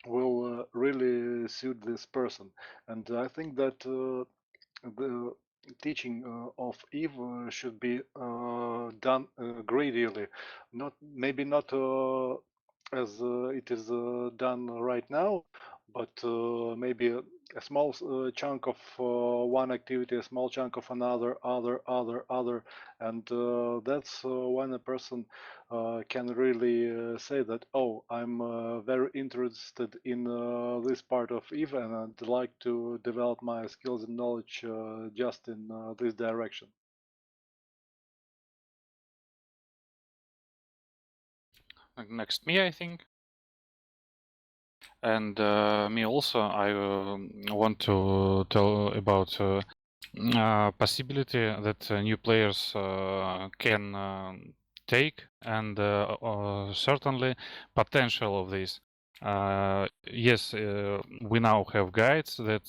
will really suit this person. And I think that the teaching of EVE should be done gradually, maybe not as it is done right now, but maybe a small chunk of one activity, a small chunk of another, other, and that's when a person can really say that, oh, I'm very interested in this part of EVE, and I'd like to develop my skills and knowledge just in this direction.
Next, me, I think. And me also, I want to tell about possibility that new players can take, and certainly potential of this. Yes, we now have guides that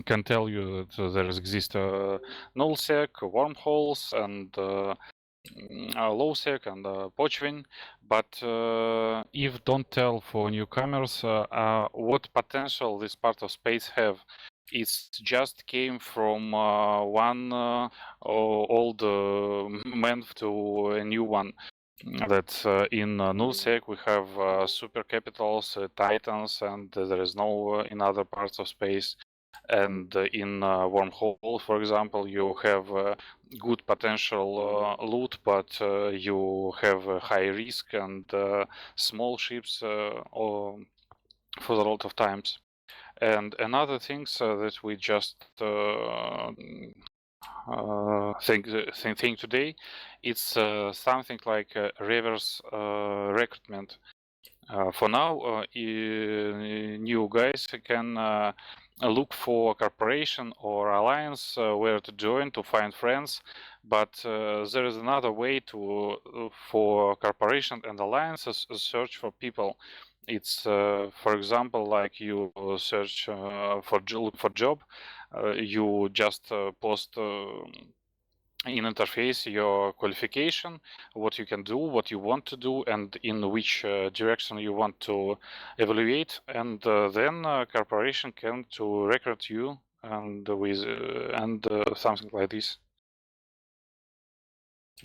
can tell you that there exist nullsec, wormholes, and lowsec and Pochvin, but if don't tell for newcomers what potential this part of space have. It's just came from one old man to a new one. That in nullsec we have super capitals, titans, and there is no in other parts of space. And in wormhole, for example, you have good potential loot, but you have a high risk and small ships for a lot of times. And another things that we just think today, it's something like reverse recruitment. For now, new guys can look for corporation or alliance where to join to find friends, but there is another way to for corporation and alliances search for people. It's for example, like you search for look for job, you just post in interface your qualification, what you can do, what you want to do, and in which direction you want to evaluate, and then corporation can to recruit you and with and something like this.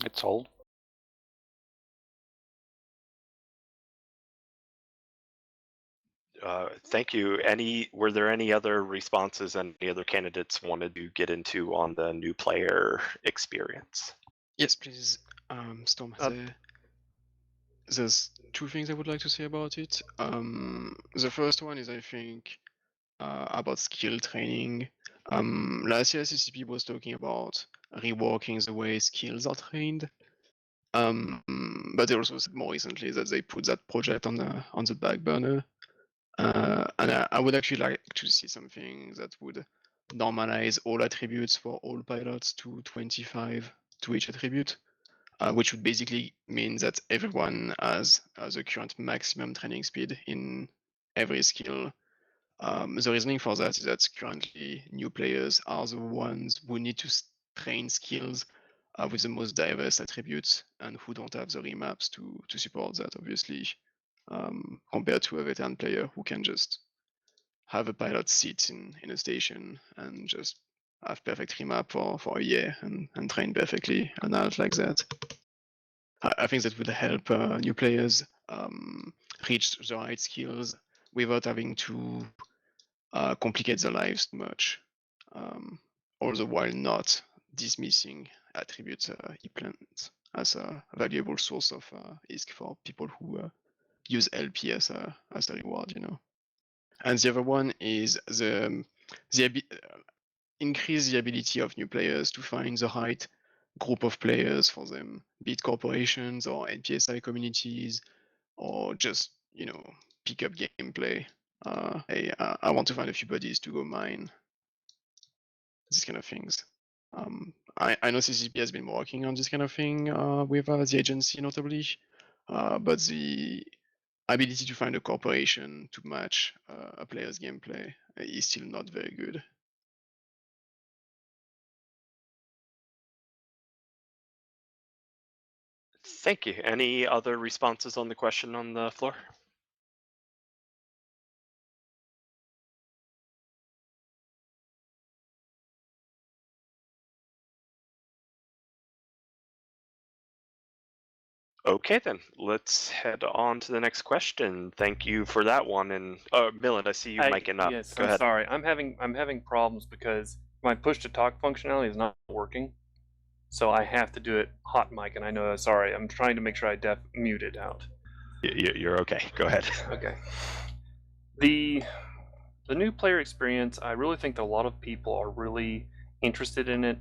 It's all.
Thank you. Were there any other responses and any other candidates wanted to get into on the new player experience?
Yes, please. Storm, there's two things I would like to say about it. The first one is, I think, about skill training. Last year, CCP was talking about reworking the way skills are trained. But they also said more recently that they put that project on the back burner. And I would actually like to see something that would normalize all attributes for all pilots to 25 to each attribute, which would basically mean that everyone has the current maximum training speed in every skill. The reasoning for that is that currently new players are the ones who need to train skills with the most diverse attributes and who don't have the remaps to support that, obviously, compared to a veteran player who can just have a pilot sit in a station and just have perfect remap for a year and train perfectly and out like that. I think that would help new players reach the right skills without having to complicate their lives too much, all the while not dismissing attributes he plans as a valuable source of ISK for people who use LP as a reward, you know. And the other one is increase the ability of new players to find the right group of players for them, be it corporations or NPSI communities, or just, you know, pick up gameplay. Hey, I want to find a few buddies to go mine. These kind of things. I know CCP has been working on this kind of thing with the agency notably, but the ability to find a corporation to match a player's gameplay is still not very good.
Thank you. Any other responses on the question on the floor? Okay, then let's head on to the next question. Thank you for that one. And Milint, I see you miking up.
Yes,
Go
I'm
ahead.
sorry. I'm having problems because my push to talk functionality is not working, so I have to do it hot mic. And I know, sorry, I'm trying to make sure I mute it out.
You're okay. Go ahead.
Okay. The new player experience, I really think that a lot of people are really interested in it.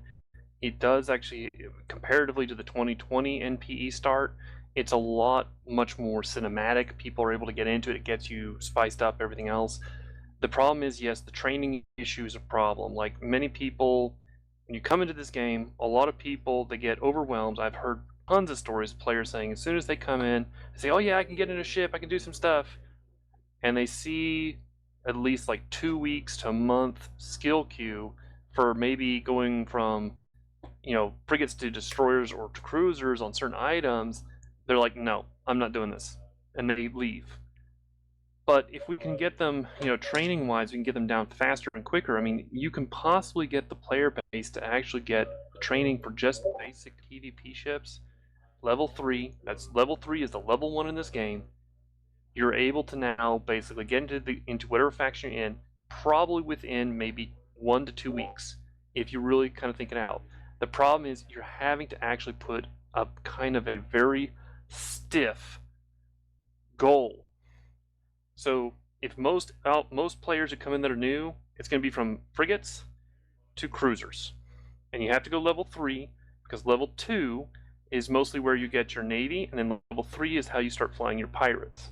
It does actually, comparatively to the 2020 NPE start, it's a lot much more cinematic. People are able to get into it. It gets you spiced up, everything else. The problem is, yes, the training issue is a problem. Like many people, when you come into this game, a lot of people, they get overwhelmed. I've heard tons of stories of players saying as soon as they come in, they say, oh yeah, I can get in a ship, I can do some stuff. And they see at least like 2 weeks to a month skill queue for maybe going from, you know, frigates to destroyers or to cruisers on certain items. They're like, no, I'm not doing this. And they leave. But if we can get them, you know, training wise, we can get them down faster and quicker. I mean, you can possibly get the player base to actually get training for just basic PvP ships. Level 3, level 3 is the level 1 in this game. You're able to now basically get into whatever faction you're in, probably within maybe 1 to 2 weeks, if you really kind of think it out. The problem is you're having to actually put up kind of a very stiff goal. So if most players who come in that are new, it's going to be from frigates to cruisers. And you have to go level 3, because level 2 is mostly where you get your navy, and then level 3 is how you start flying your pirates.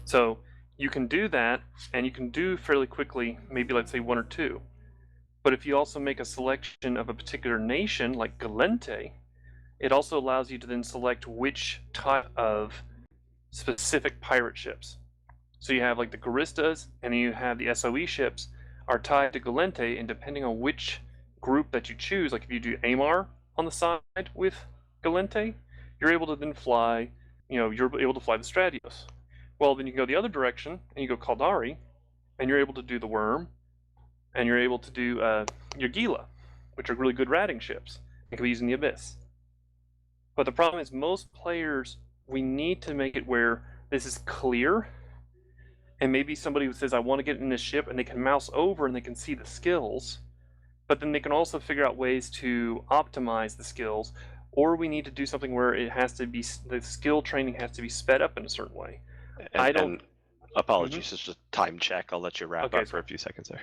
So you can do that, and you can do fairly quickly, maybe let's say 1 or 2. But if you also make a selection of a particular nation, like Galente, it also allows you to then select which type of specific pirate ships. So you have like the Garistas, and then you have the SOE ships are tied to Galente, and depending on which group that you choose, like if you do Amar on the side with Galente, you're able to then fly, you know, you're able to fly the Stradios. Well, then you can go the other direction, and you go Caldari, and you're able to do the Worm, and you're able to do your Gila, which are really good ratting ships. It can be used in the Abyss. But the problem is most players, we need to make it where this is clear, and maybe somebody who says, I want to get in this ship, and they can mouse over and they can see the skills, but then they can also figure out ways to optimize the skills, or we need to do something where it has to be, the skill training has to be sped up in a certain way. I don't.
And apologies, it's just a time check. I'll let you wrap
Okay,
up for a few seconds there.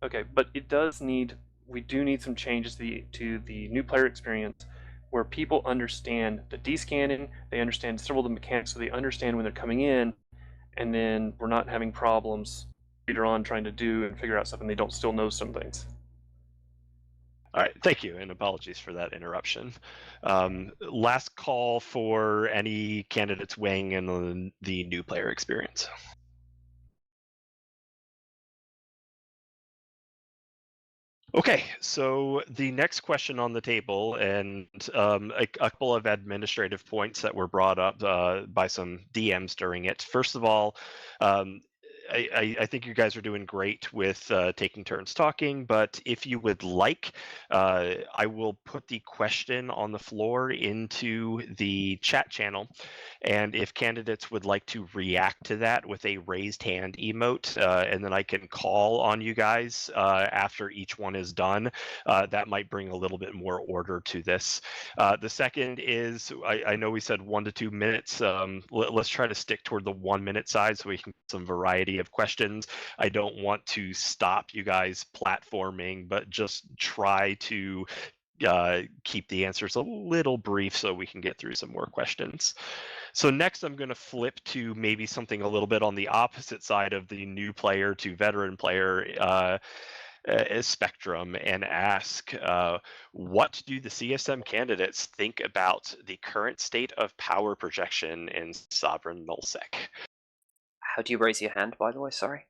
Okay, but it does need, we do need some changes to the new player experience where people understand the descanning, they understand several of the mechanics, so they understand when they're coming in, and then we're not having problems later on trying to do and figure out stuff and they don't still know some things.
All right, thank you, and apologies for that interruption. Last call for any candidates weighing in on the new player experience. Okay, so the next question on the table, and a couple of administrative points that were brought up by some DMs during it. First of all, I think you guys are doing great with taking turns talking, but if you would like, I will put the question on the floor into the chat channel, and if candidates would like to react to that with a raised hand emote, and then I can call on you guys after each one is done, that might bring a little bit more order to this. The second is, I know we said 1 to 2 minutes. Let's try to stick toward the 1 minute side so we can get some variety of questions. I don't want to stop you guys platforming, but just try to keep the answers a little brief so we can get through some more questions. So next I'm going to flip to maybe something a little bit on the opposite side of the new player to veteran player spectrum and ask, what do the CSM candidates think about the current state of power projection in Sovereign Nullsec?
How do you raise your hand, by the way? Sorry.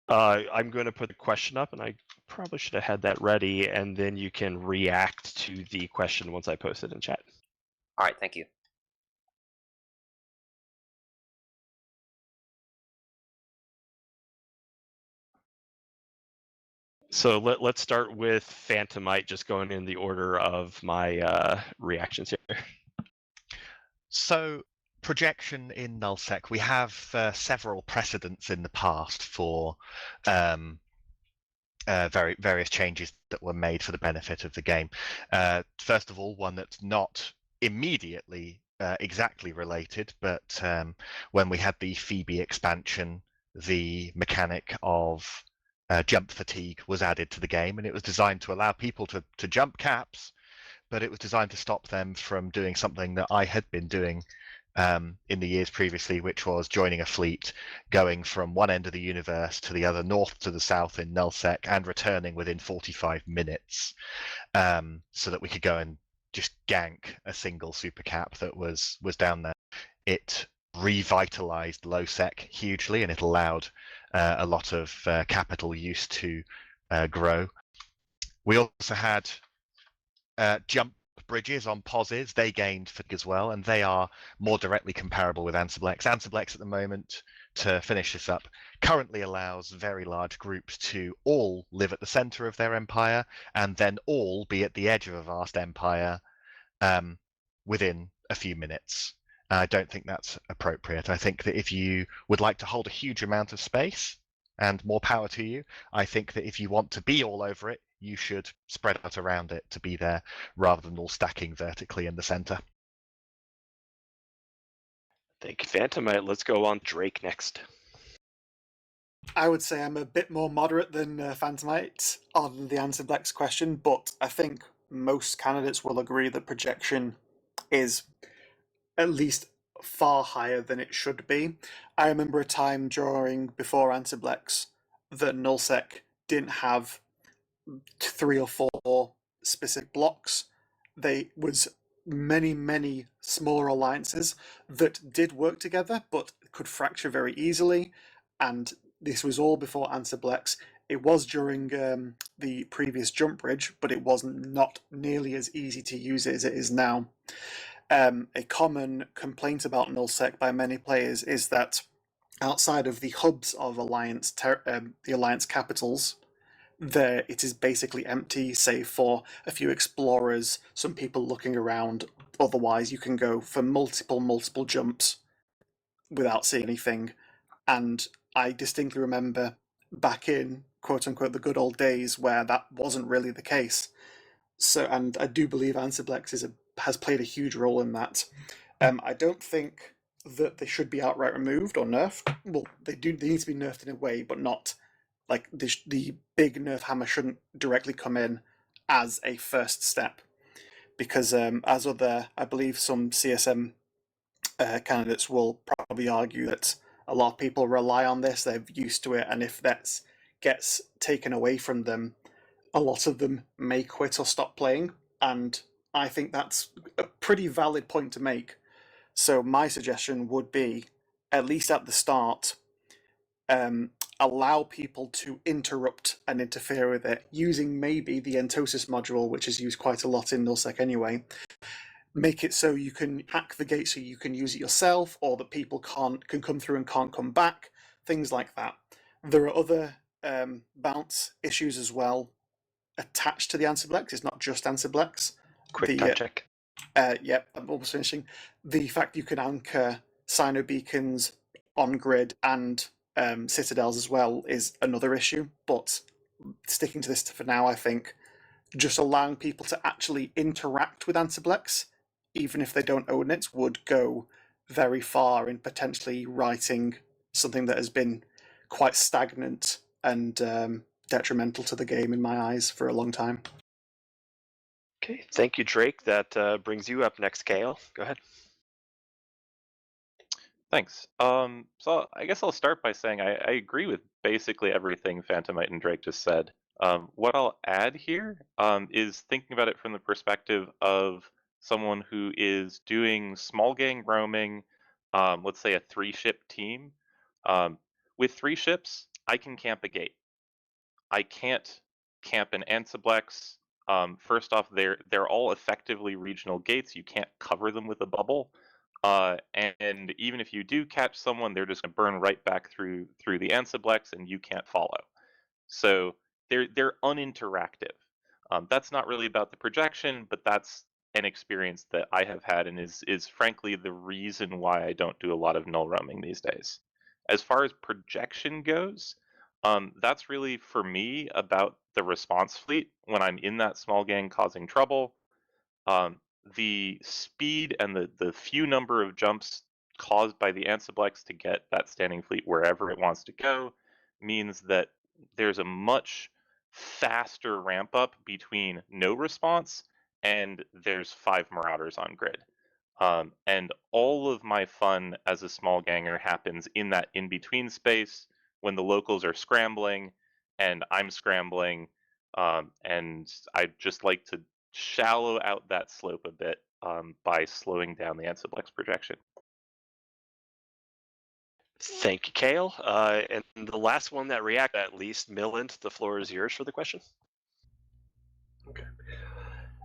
I'm going to put the question up, and I probably should have had that ready, and then you can react to the question once I post it in chat.
All right, thank you.
So let's start with Phantomite, just going in the order of my reactions here.
So projection in Nullsec, we have several precedents in the past for various changes that were made for the benefit of the game. First of all, one that's not immediately exactly related, but when we had the Phoebe expansion, the mechanic of jump fatigue was added to the game, and it was designed to allow people to jump caps, but it was designed to stop them from doing something that I had been doing in the years previously, which was joining a fleet, going from one end of the universe to the other, north to the south in Nullsec, and returning within 45 minutes, so that we could go and just gank a single super cap that was down there. It revitalized low-sec hugely, and it allowed a lot of capital use to grow. We also had jump bridges on POSes. They gained fatigue as well, and they are more directly comparable with Ansiblex. Ansiblex at the moment, to finish this up, currently allows very large groups to all live at the center of their empire and then all be at the edge of a vast empire within a few minutes. I don't think that's appropriate. I think that if you would like to hold a huge amount of space, and more power to you, I think that if you want to be all over it, you should spread out around it to be there rather than all stacking vertically in the center.
Thank you, Phantomite. Let's go on Drake next.
I would say I'm a bit more moderate than Phantomite on the Ansiblex question, but I think most candidates will agree that projection is at least far higher than it should be. I remember a time before Ansiblex that Nullsec didn't have 3 or 4 specific blocks. They was many smaller alliances that did work together but could fracture very easily, and this was all before Ansiblex. It was during the previous jump bridge, but it was not nearly as easy to use as it is now. A common complaint about Nullsec by many players is that outside of the hubs of the Alliance capitals, it is basically empty, save for a few explorers, some people looking around. Otherwise, you can go for multiple jumps without seeing anything. And I distinctly remember back in, quote-unquote, the good old days where that wasn't really the case. So, and I do believe Ansiblex has played a huge role in that. I don't think that they should be outright removed or nerfed. Well, they need to be nerfed in a way, but not like the big nerf hammer shouldn't directly come in as a first step, because as I believe some CSM candidates will probably argue that a lot of people rely on this, they're used to it, and if that gets taken away from them, a lot of them may quit or stop playing, and I think that's a pretty valid point to make. So my suggestion would be, at least at the start, allow people to interrupt and interfere with it, using maybe the Entosis module, which is used quite a lot in nullsec anyway. Make it so you can hack the gate so you can use it yourself, or that people can come through and can't come back, things like that. There are other bounce issues as well attached to the Ansiblex. It's not just Ansiblex.
Quick time check.
Yep, I'm almost finishing. The fact you can anchor Sino beacons on grid and citadels as well is another issue, but sticking to this for now, I think just allowing people to actually interact with Ansiblex, even if they don't own it, would go very far in potentially righting something that has been quite stagnant and detrimental to the game in my eyes for a long time.
Okay, thank you, Drake. That brings you up next, Cael. Go ahead.
Thanks. So I guess I'll start by saying I agree with basically everything Phantomite and Drake just said. What I'll add here is thinking about it from the perspective of someone who is doing small gang roaming, let's say a 3-ship team. With 3 ships, I can camp a gate. I can't camp an Ansiblex. First off, they're all effectively regional gates. You can't cover them with a bubble. And even if you do catch someone, they're just going to burn right back through the Ansiblex, and you can't follow. So they're uninteractive. That's not really about the projection, but that's an experience that I have had, and is frankly the reason why I don't do a lot of null roaming these days. As far as projection goes, that's really for me about the response fleet when I'm in that small gang causing trouble. The speed and the few number of jumps caused by the Ansiblex to get that standing fleet wherever it wants to go means that there's a much faster ramp up between no response and there's 5 Marauders on grid. And all of my fun as a small ganger happens in that in-between space when the locals are scrambling and I'm scrambling, and I just like to shallow out that slope a bit by slowing down the Ansiblex projection.
Thank you, Cael. And the last one that reacted, at least, Milint, the floor is yours for the question.
Okay.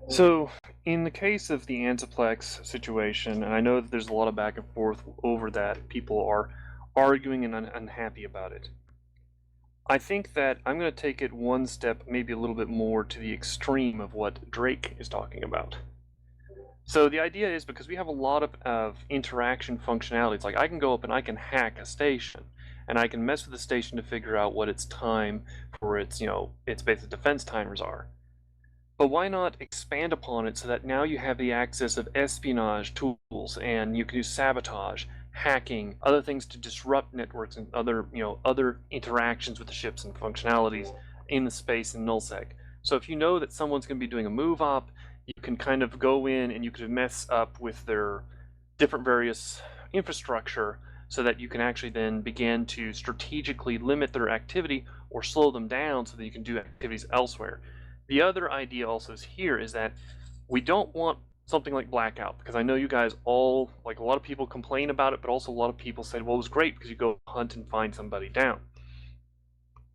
So, in the case of the Ansiblex situation, and I know that there's a lot of back and forth over that, people are arguing and unhappy about it. I think that I'm going to take it one step, maybe a little bit more to the extreme of what Drake is talking about. So the idea is, because we have a lot of interaction functionalities, like I can go up and I can hack a station, and I can mess with the station to figure out what its time for its, its basic defense timers are. But why not expand upon it so that now you have the access of espionage tools, and you can do sabotage, hacking, other things to disrupt networks and other interactions with the ships and functionalities in the space in nullsec. So if you know that someone's going to be doing a move op, you can kind of go in and you could mess up with their different various infrastructure so that you can actually then begin to strategically limit their activity or slow them down so that you can do activities elsewhere. The other idea also here is that we don't want something like blackout, because I know you guys all, like a lot of people complain about it, but also a lot of people said, well, it was great because you go hunt and find somebody down.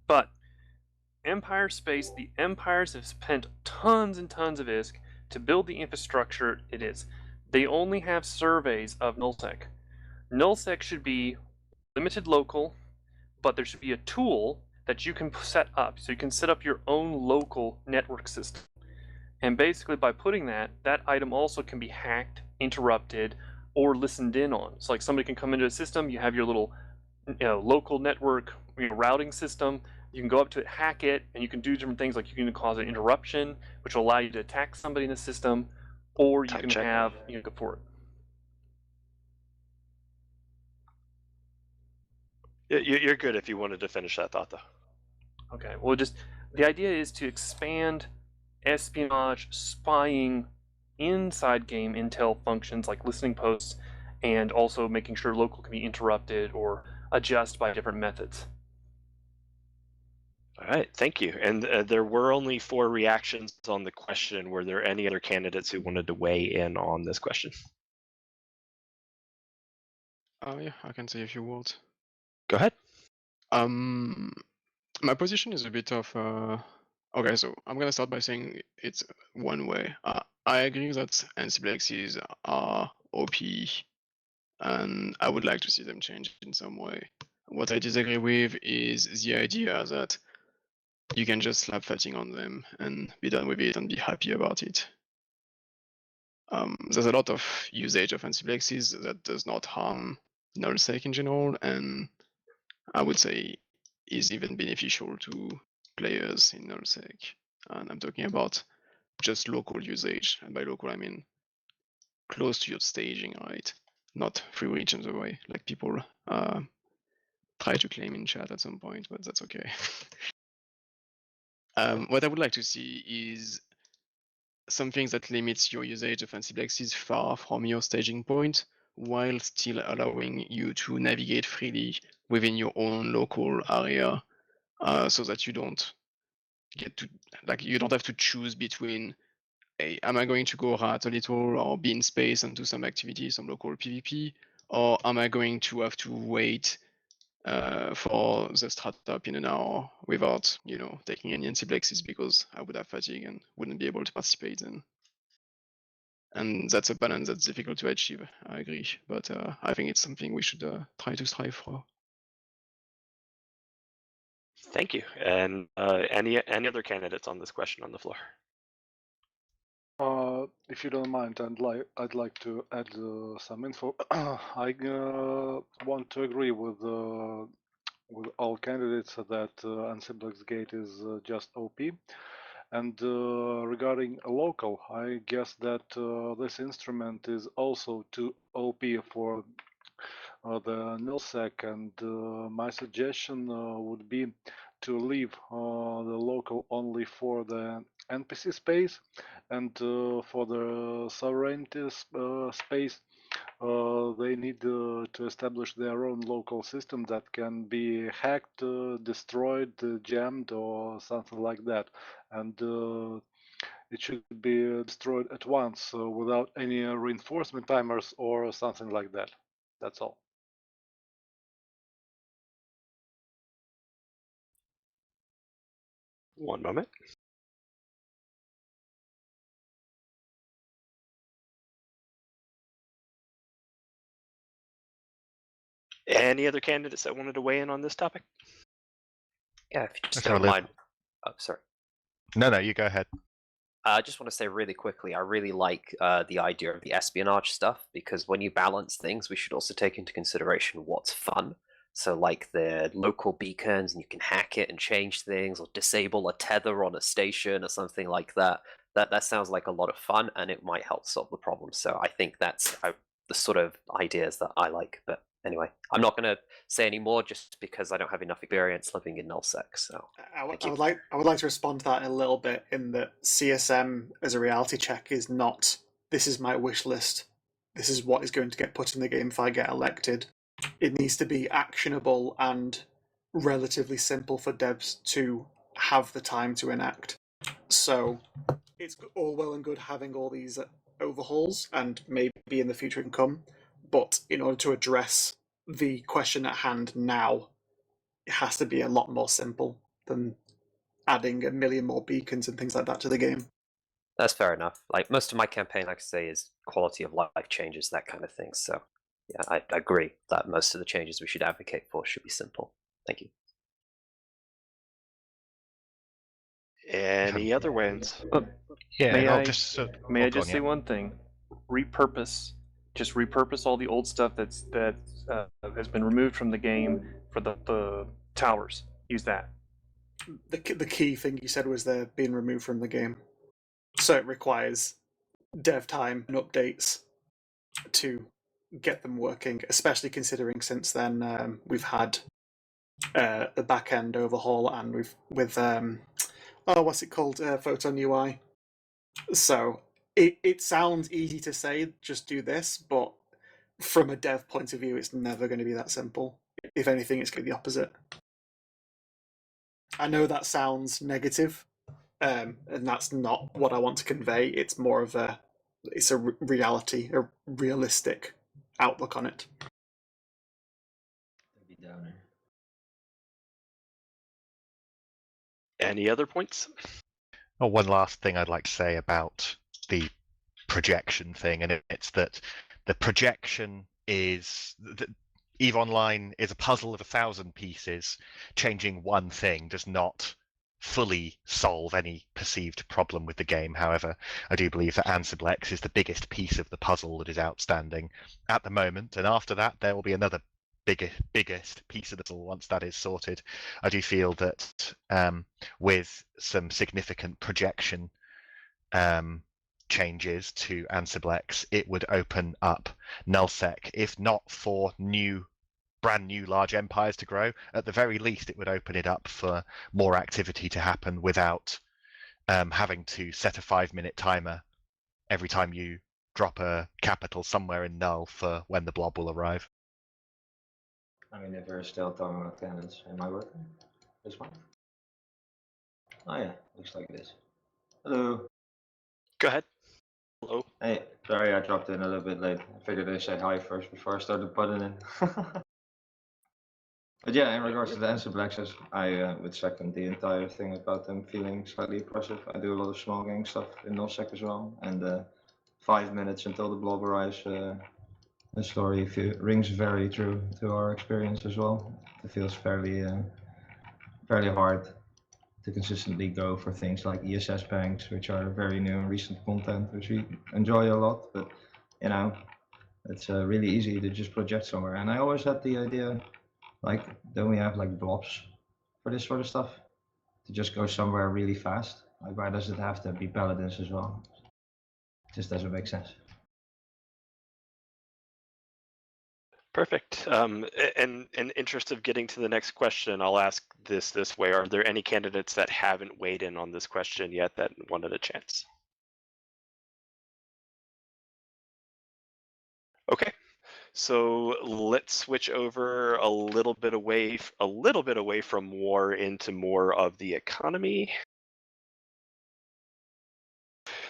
But Empire space, the Empires have spent tons and tons of ISK to build the infrastructure it is. They only have surveys of nullsec. Nullsec should be limited local, but there should be a tool that you can set up. So you can set up your own local network system. And basically by putting that item also can be hacked, interrupted, or listened in on. So like somebody can come into a system, you have your little local network routing system, You can go up to it, hack it, and you can do different things, like you can cause an interruption, which will allow you to attack somebody in the system, or you can have, go for
it. You're good if you wanted to finish that thought, though.
Okay, well, the idea is to expand espionage, spying, inside game intel functions like listening posts, and also making sure local can be interrupted or adjust by different methods.
All right, thank you. And there were only 4 reactions on the question. Were there any other candidates who wanted to weigh in on this question?
Yeah, I can say a few words.
Go ahead.
My position is a bit of okay, so I'm gonna start by saying it's one way. I agree that anti-Blexes are OP, and I would like to see them change in some way. What I disagree with is the idea that you can just slap fatting on them and be done with it and be happy about it. There's a lot of usage of anti-Blexes that does not harm nullsec in general, and I would say is even beneficial to players in nullsec. And I'm talking about just local usage, and by local I mean close to your staging, right? Not 3 regions away, like people try to claim in chat at some point, but that's okay. What I would like to see is something that limits your usage of anti-Blexes far from your staging point, while still allowing you to navigate freely within your own local area, so that you don't get to, like, you don't have to choose between, hey, am I going to go rat a little or be in space and do some activity, some local PvP, or am I going to have to wait for the strat up in an hour without, taking any anti-Blexes because I would have fatigue and wouldn't be able to participate then. And that's a balance that's difficult to achieve, I agree, but I think it's something we should try to strive for.
Thank you. And any other candidates on this question on the floor?
If you don't mind, I'd like to add some info. I want to agree with all candidates that Ansiblix Gate is just OP. And regarding a local, I guess that this instrument is also too OP for the nullsec, and my suggestion would be to leave the local only for the NPC space, and for the sovereignty space, they need to establish their own local system that can be hacked, destroyed, jammed, or something like that. And it should be destroyed at once without any reinforcement timers or something like that. That's all.
One moment. Any other candidates that wanted to weigh in on this topic?
Yeah, if you just
Okay,
don't mind. Oh, sorry.
No, you go ahead.
I just want to say really quickly, I really like the idea of the espionage stuff, because when you balance things, we should also take into consideration what's fun. So like the local beacons, and you can hack it and change things, or disable a tether on a station or something like that. That sounds like a lot of fun, and it might help solve the problem. So I think that's the sort of ideas that I like. But anyway, I'm not going to say any more just because I don't have enough experience living in nullsec. So
I would like to respond to that a little bit, in that CSM as a reality check is not, this is my wish list, this is what is going to get put in the game if I get elected. It needs to be actionable and relatively simple for devs to have the time to enact. So it's all well and good having all these overhauls, and maybe in the future it can come, but in order to address the question at hand now, it has to be a lot more simple than adding a million more beacons and things like that to the game.
That's fair enough. Like, most of my campaign, like I say, is quality of life changes, that kind of thing. So yeah, I agree that most of the changes we should advocate for should be simple. Thank you.
Any other wins?
Yeah,
May
I'll
I
just
say one thing? Repurpose. Just repurpose all the old stuff that has been removed from the game for the towers. Use that.
the key thing you said was they're being removed from the game, so it requires dev time and updates to get them working. Especially considering since then we've had the back end overhaul, and with what's it called, Photon UI. So it sounds easy to say just do this, but from a dev point of view, it's never going to be that simple. If anything, it's going to be the opposite. I know that sounds negative, and that's not what I want to convey. It's more of a reality, a realistic outlook on it.
Any other points?
Oh, one last thing I'd like to say about the projection thing, and it's that the projection is that EVE Online is a puzzle of 1,000 pieces. Changing one thing does not fully solve any perceived problem with the game. However, I do believe that Ansible X is the biggest piece of the puzzle that is outstanding at the moment, and after that there will be another biggest piece of the puzzle once that is sorted. I do feel that with some significant projection changes to Ansible X, it would open up nullsec, if not for brand new large empires to grow, at the very least it would open it up for more activity to happen without having to set a 5-minute timer every time you drop a capital somewhere in null for when the blob will arrive.
I mean, if we're still talking about cannons, am I working? This one? Oh yeah, looks like it is. Hello.
Go ahead. Hello.
Hey, sorry I dropped in a little bit late. I figured I'd say hi first before I started putting in. But yeah, in regards to the Ansible access, I would second the entire thing about them feeling slightly oppressive. I do a lot of small gang stuff in nullsec as well, and 5 minutes until the blob arrives, the story rings very true to our experience as well. It feels fairly hard to consistently go for things like ESS banks, which are very new and recent content, which we enjoy a lot, but you know, it's really easy to just project somewhere. And I always had the idea, like, don't we have like blobs for this sort of stuff? To just go somewhere really fast? Like, why does it have to be paladins as well? It just doesn't make sense.
Perfect. And in interest of getting to the next question, I'll ask this way. Are there any candidates that haven't weighed in on this question yet that wanted a chance? Okay. So let's switch over a little bit away from war into more of the economy.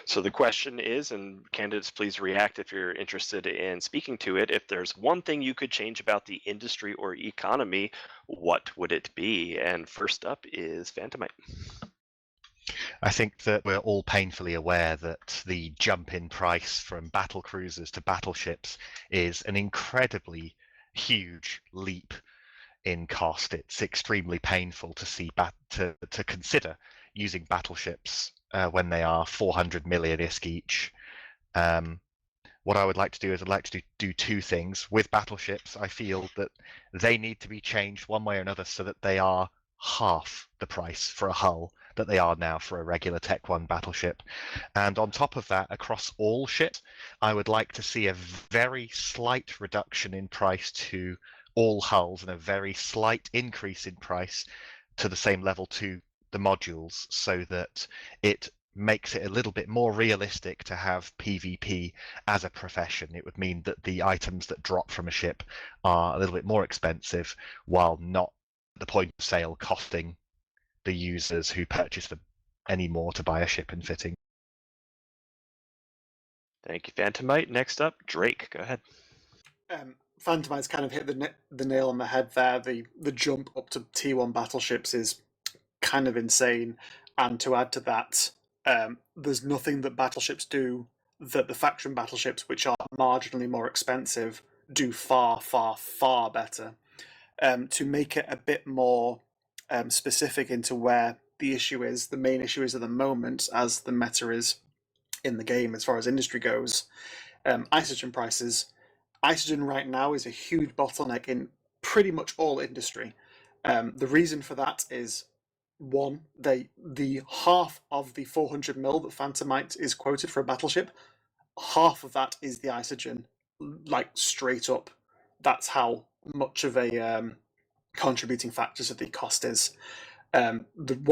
So the question is, and candidates please react if you're interested in speaking to it, if there's one thing you could change about the industry or economy, what would it be? And first up is Phantomite.
I think that we're all painfully aware that the jump in price from battle cruisers to battleships is an incredibly huge leap in cost. It's extremely painful to see to consider using battleships when they are 400 million ISK each. What I would like to do is I'd like to do two things. With battleships, I feel that they need to be changed one way or another so that they are half the price for a hull that they are now for a regular Tech 1 battleship. And on top of that, across all ships, I would like to see a very slight reduction in price to all hulls and a very slight increase in price to the same level to the modules, so that it makes it a little bit more realistic to have PvP as a profession. It would mean that the items that drop from a ship are a little bit more expensive, while not at the point of sale costing the users who purchase them any more to buy a ship and fitting.
Thank you, Phantomite. Next up, Drake. Go ahead.
Phantomite's kind of hit the nail on the head there. The jump up to T1 battleships is kind of insane, and to add to that, there's nothing that battleships do that the faction battleships, which are marginally more expensive, do far, far, far better. To make it a bit more specific into where the issue is, the main issue is at the moment, as the meta is in the game as far as industry goes, isogen prices. Isogen right now is a huge bottleneck in pretty much all industry. The reason for that is one, the half of the 400 mil that Phantomite is quoted for a battleship, half of that is the isogen, like straight up. That's how much of a contributing factor to the cost is. One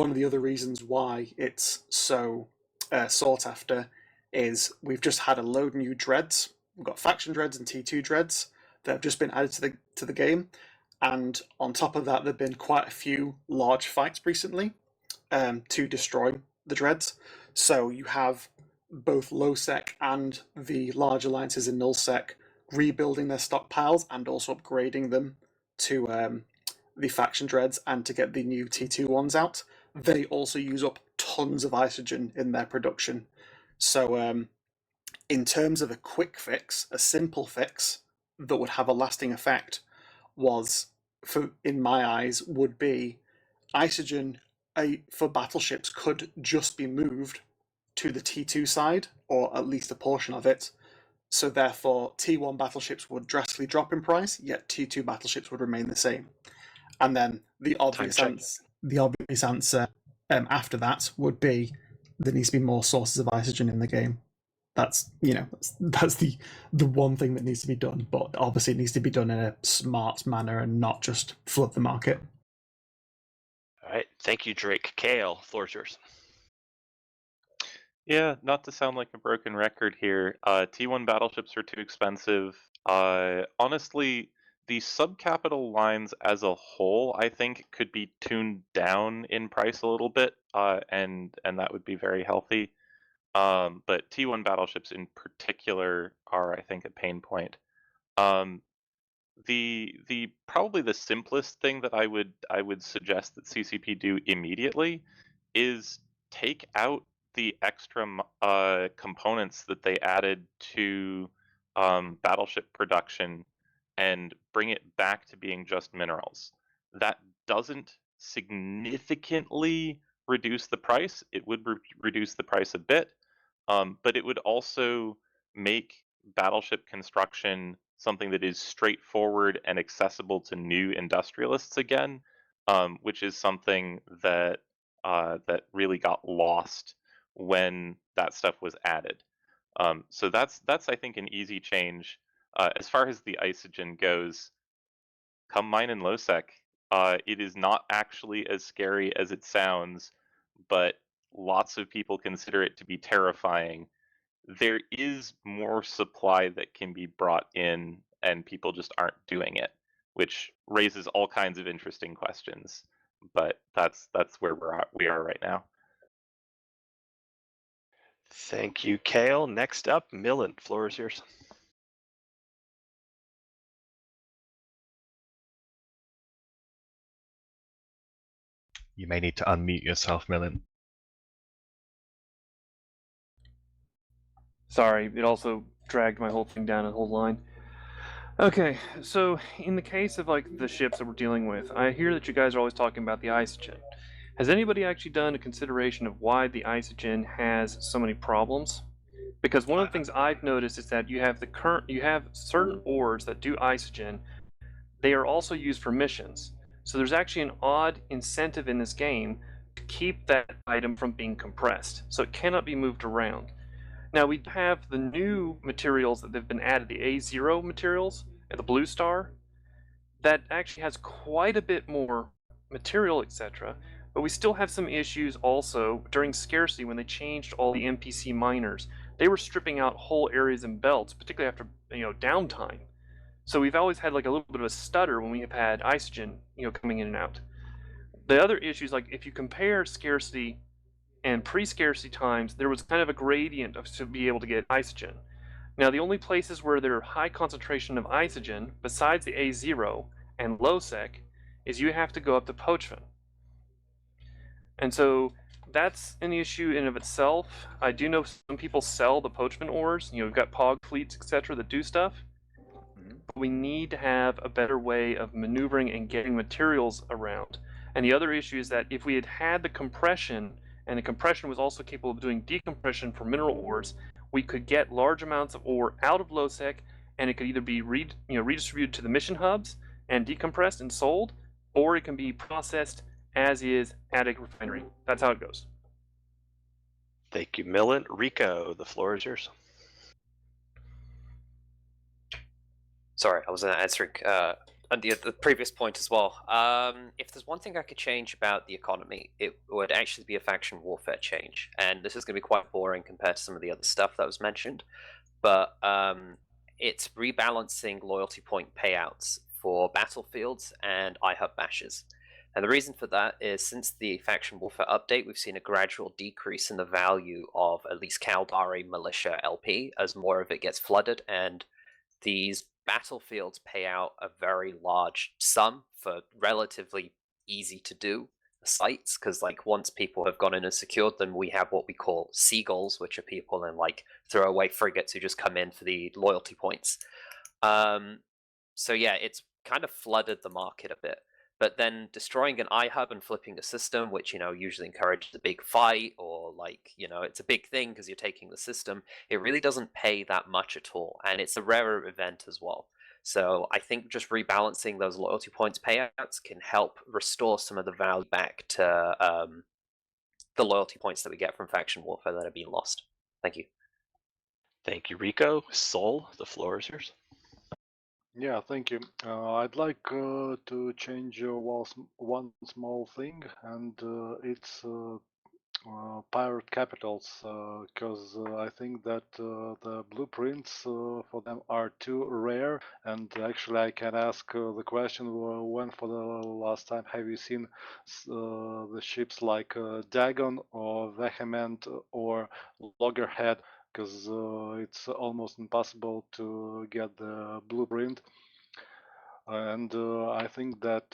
of the other reasons why it's so sought after is we've just had a load of new dreads. We've got faction dreads and T2 dreads that have just been added to the game, and on top of that, there've been quite a few large fights recently to destroy the dreads. So you have both low-sec and the large alliances in null-sec rebuilding their stockpiles and also upgrading them to the faction dreads and to get the new T2 ones out. They also use up tons of isogen in their production. So in terms of a quick fix, a simple fix that would have a lasting effect was, in my eyes, would be isogen for battleships could just be moved to the T2 side, or at least a portion of it. So therefore, T1 battleships would drastically drop in price, yet T2 battleships would remain the same. And then the obvious answer after that would be there needs to be more sources of isogen in the game. That's the one thing that needs to be done, but obviously it needs to be done in a smart manner and not just flood the market.
All right, thank you, Drake. Cael, floor is yours.
Yeah, not to sound like a broken record here, T1 battleships are too expensive. Honestly, the subcapital lines as a whole, I think, could be tuned down in price a little bit, and that would be very healthy. But T1 battleships in particular are, I think, a pain point. The probably the simplest thing that I would suggest that CCP do immediately is take out the extra components that they added to battleship production and bring it back to being just minerals. That doesn't significantly reduce the price. It would reduce the price a bit, but it would also make battleship construction something that is straightforward and accessible to new industrialists again, which is something that that really got lost when that stuff was added. So that's I think an easy change. As far as the isogen goes, come mine in low-sec. It is not actually as scary as it sounds, but lots of people consider it to be terrifying. There is more supply that can be brought in, and people just aren't doing it, which raises all kinds of interesting questions. But that's where we are right now.
Thank you, Cael. Next up, MILINT, floor is yours.
You may need to unmute yourself, MILINT.
Sorry, it also dragged my whole thing down a whole line. Okay, so in the case of like the ships that we're dealing with, I hear that you guys are always talking about the isogen. Has anybody actually done a consideration of why the isogen has so many problems? Because one of the things I've noticed is that you have certain ores that do isogen. They are also used for missions. So there's actually an odd incentive in this game to keep that item from being compressed. So it cannot be moved around. Now we have the new materials that have been added, the A0 materials and the Blue Star. That actually has quite a bit more material, etc. But we still have some issues also during scarcity when they changed all the NPC miners. They were stripping out whole areas and belts, particularly after downtime. So we've always had like a little bit of a stutter when we have had isogen coming in and out. The other issues, like if you compare scarcity and pre-scarcity times, there was kind of a gradient to be able to get isogen. Now the only places where there are high concentration of isogen, besides the A0 and low-sec, is you have to go up to Pochven. And so that's an issue in of itself. I do know some people sell the Pochven ores. We've got POG fleets, etc. that do stuff. But we need to have a better way of maneuvering and getting materials around. And the other issue is that if we had had the compression, and the compression was also capable of doing decompression for mineral ores, we could get large amounts of ore out of low-sec, and it could either be redistributed to the mission hubs and decompressed and sold, or it can be processed as is Attic Refinery. That's how it goes.
Thank you, Milint. Rico, the floor is yours.
Sorry, I was answering the previous point as well. If there's one thing I could change about the economy, it would actually be a faction warfare change. And this is going to be quite boring compared to some of the other stuff that was mentioned. But it's rebalancing loyalty point payouts for battlefields and iHub bashes. And the reason for that is since the faction warfare update, we've seen a gradual decrease in the value of at least Caldari Militia LP as more of it gets flooded, and these battlefields pay out a very large sum for relatively easy to do sites, because like once people have gone in and secured them, we have what we call seagulls, which are people in like throwaway frigates who just come in for the loyalty points. So yeah, it's kind of flooded the market a bit. But then destroying an iHub and flipping a system, which, you know, usually encourages a big fight, or like, you know, it's a big thing because you're taking the system, it really doesn't pay that much at all. And it's a rarer event as well. So I think just rebalancing those loyalty points payouts can help restore some of the value back to the loyalty points that we get from faction warfare that are being lost. Thank you.
Thank you, Rico. Sol, the floor is yours.
Yeah, thank you. I'd like to change one small thing, and it's pirate capitals, because I think that the blueprints for them are too rare. And actually, I can ask the question: when for the last time have you seen the ships like Dagon or Vehement or Loggerhead? Because it's almost impossible to get the blueprint. And I think that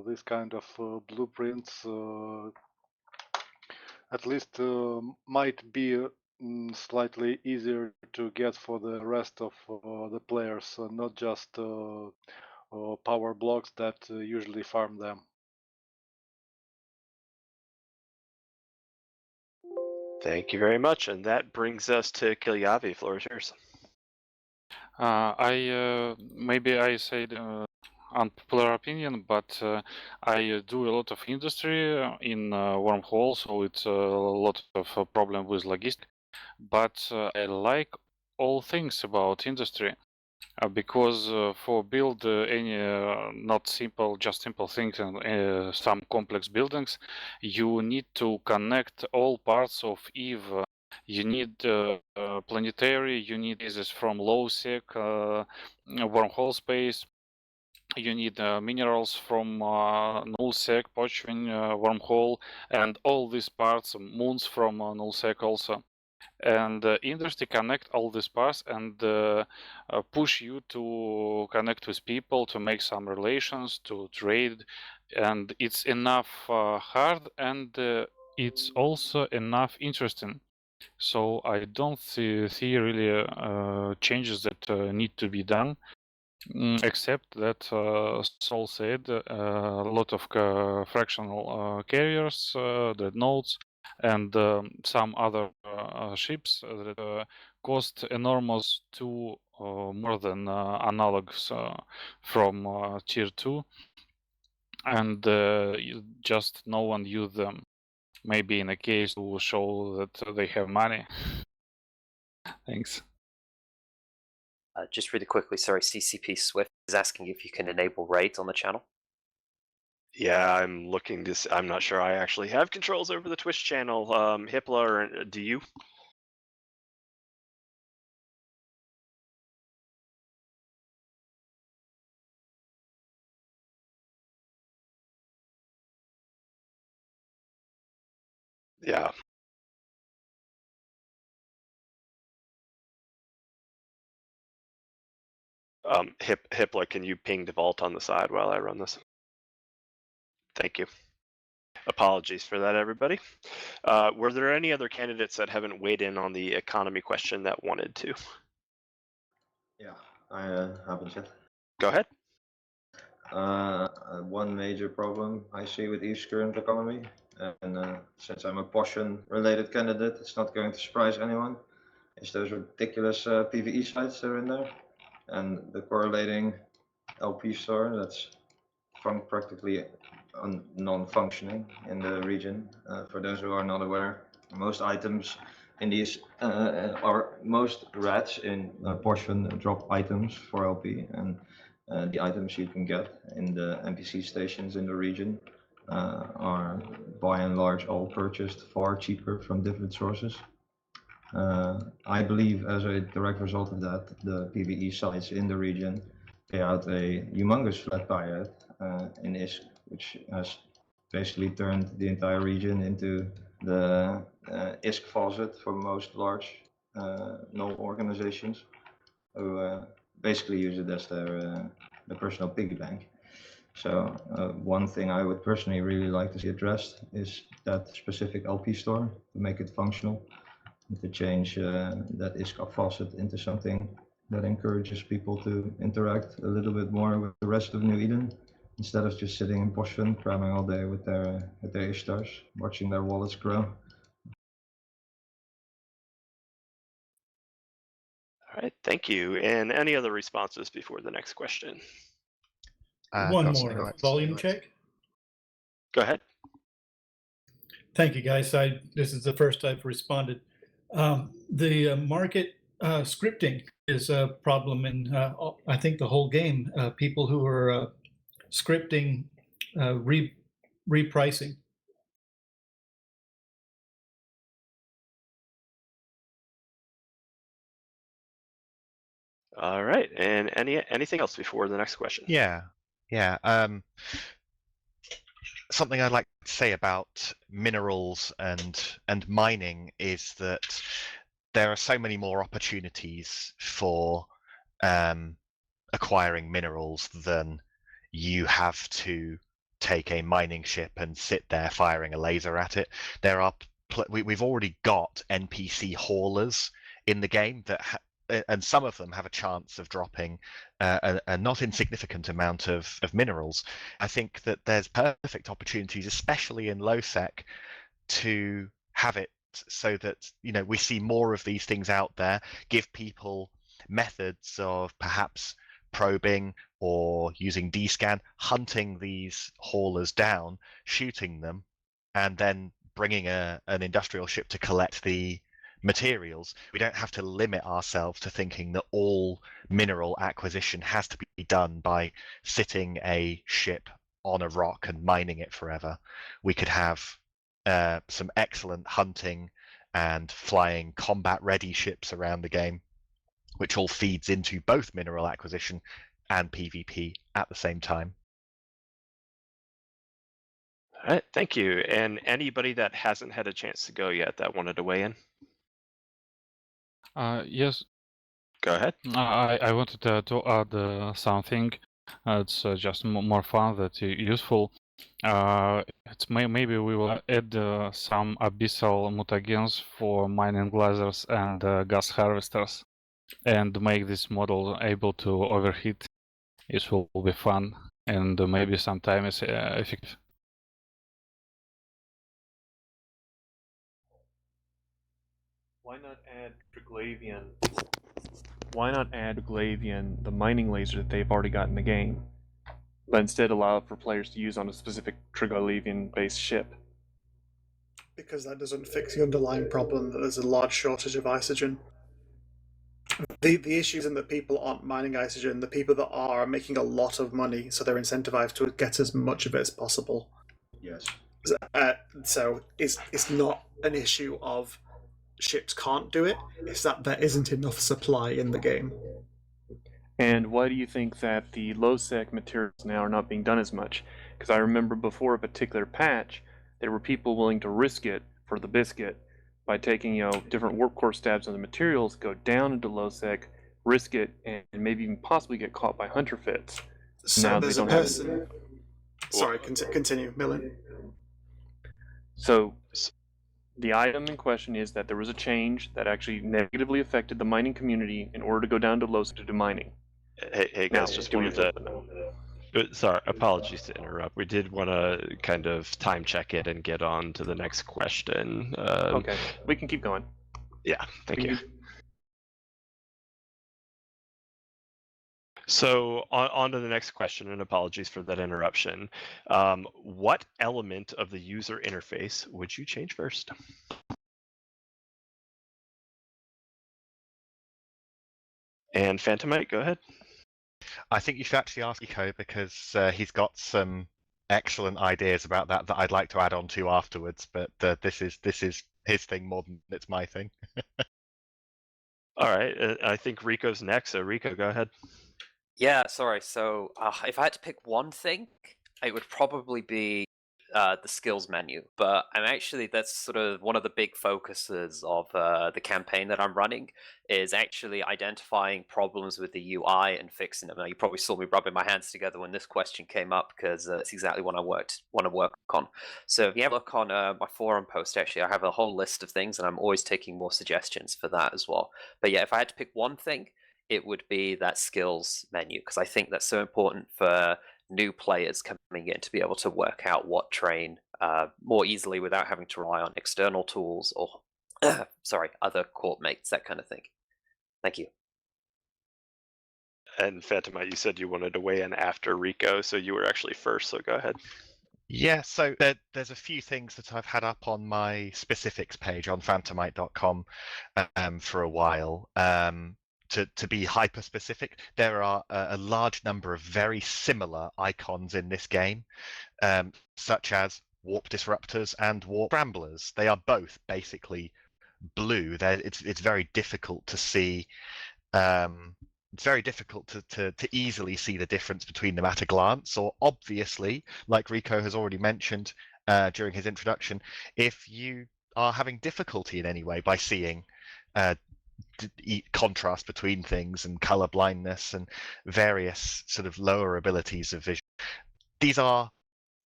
this kind of blueprints at least might be slightly easier to get for the rest of the players, not just power blocks that usually farm them.
Thank you very much. And that brings us to Kilyavi. Floor is yours.
Maybe I said unpopular opinion, but I do a lot of industry in wormhole, so it's a lot of problem with logistics. But I like all things about industry. Because for build any not simple, just simple things and some complex buildings, you need to connect all parts of Eve. You need planetary, you need this from low sec wormhole space. You need minerals from nullsec, Pochvin, wormhole, and all these parts, moons from nullsec also. And industry connect all these parts and push you to connect with people, to make some relations, to trade, and it's enough hard, and it's also enough interesting. So I don't see really changes that need to be done, except that Sol said a lot of fractional carriers, dreadnoughts, and some other ships that cost enormous to more than analogs from tier 2, and just no one use them. Maybe in a case to show that they have money. Thanks.
Just really quickly, sorry, CCP Swift is asking if you can enable raids on the channel.
Yeah, I'm looking to. I'm not sure I actually have controls over the Twitch channel. Hipla, or do you? Yeah. Hipla, can you ping the vault on the side while I run this? Thank you. Apologies for that, everybody. Were there any other candidates that haven't weighed in on the economy question that wanted to?
Yeah, I haven't yet.
Go ahead.
One major problem I see with Eve's current economy, and since I'm a potion-related candidate, it's not going to surprise anyone, is those ridiculous PvE sites that are in there, and the correlating LP store that's from practically non-functioning in the region. For those who are not aware, most items in these most rats in Portion drop items for LP, and the items you can get in the NPC stations in the region are by and large all purchased far cheaper from different sources. I believe as a direct result of that, the PvE sites in the region pay out a humongous flat buyout in ISK, which has basically turned the entire region into the ISK faucet for most large null organizations, who basically use it as their personal piggy bank. So one thing I would personally really like to see addressed is that specific LP store to make it functional, to change that ISK faucet into something that encourages people to interact a little bit more with the rest of New Eden, instead of just sitting in Poshvin cramming all day with their Ishtars, watching their wallets grow.
All right, thank you. And any other responses before the next question?
One more volume check.
Go ahead.
Thank you, guys. This is the first I've responded. The market scripting is a problem in, I think, the whole game. People who are scripting repricing.
All right, and anything else before the next question?
Yeah. Something I'd like to say about minerals and mining is that there are so many more opportunities for acquiring minerals than you have to take a mining ship and sit there firing a laser at it. We've already got NPC haulers in the game and some of them have a chance of dropping a not insignificant amount of minerals. I think that there's perfect opportunities, especially in low sec, to have it so that we see more of these things out there, give people methods of perhaps probing or using D-scan, hunting these haulers down, shooting them, and then bringing an industrial ship to collect the materials. We don't have to limit ourselves to thinking that all mineral acquisition has to be done by sitting a ship on a rock and mining it forever. We could have some excellent hunting and flying combat-ready ships around the game, which all feeds into both mineral acquisition and PvP at the same time.
All right, thank you. And anybody that hasn't had a chance to go yet that wanted to weigh in?
Yes.
Go ahead.
I wanted to add something. It's just more fun that useful. Maybe we will add some abyssal mutagens for mining lasers and gas harvesters, and make this model able to overheat. It will be fun and maybe sometimes effective.
Why not add Triglavian, the mining laser that they've already got in the game, but instead allow it for players to use on a specific Triglavian-based ship?
Because that doesn't fix the underlying problem that there's a large shortage of isogen. The issue isn't that people aren't mining isogen. The people that are making a lot of money, so they're incentivized to get as much of it as possible.
Yes.
So it's not an issue of ships can't do it, it's that there isn't enough supply in the game.
And why do you think that the low-sec materials now are not being done as much? Because I remember before a particular patch, there were people willing to risk it for the biscuit by taking different warp core stabs on the materials, go down into low-sec, risk it, and maybe even possibly get caught by hunter fits.
So
now
there's
they
a
don't
person... Sorry, continue, MILINT.
So the item in question is that there was a change that actually negatively affected the mining community in order to go down to low-sec to do mining.
Hey guys, just wanted to... Sorry, apologies to interrupt. We did want to kind of time check it and get on to the next question.
Okay, we can keep going.
Yeah, thank you. So on to the next question, and apologies for that interruption. What element of the user interface would you change first? And Phantomite, go ahead.
I think you should actually ask Rico because he's got some excellent ideas about that I'd like to add on to afterwards. But this is his thing more than it's my thing.
All right, I think Rico's next. So Rico, go ahead.
Yeah, sorry. So if I had to pick one thing, it would probably be the skills menu. But that's sort of one of the big focuses of the campaign that I'm running, is actually identifying problems with the UI and fixing them. Now, you probably saw me rubbing my hands together when this question came up, because it's exactly what I want to work on. So if you have a look on my forum post, actually, I have a whole list of things, and I'm always taking more suggestions for that as well. But yeah, if I had to pick one thing, it would be that skills menu, because I think that's so important for new players coming in to be able to work out what train more easily without having to rely on external tools or other court mates, that kind of thing. Thank you.
And Phantomite, you said you wanted to weigh in after Rico, so you were actually first, so go ahead.
Yeah, so there's a few things that I've had up on my specifics page on phantomite.com for a while. To be hyper specific, there are a large number of very similar icons in this game, such as warp disruptors and warp scramblers. They are both basically blue. It's very difficult to see. It's very difficult to easily see the difference between them at a glance, or obviously, like Rico has already mentioned during his introduction, if you are having difficulty in any way by seeing contrast between things and color blindness and various sort of lower abilities of vision, these are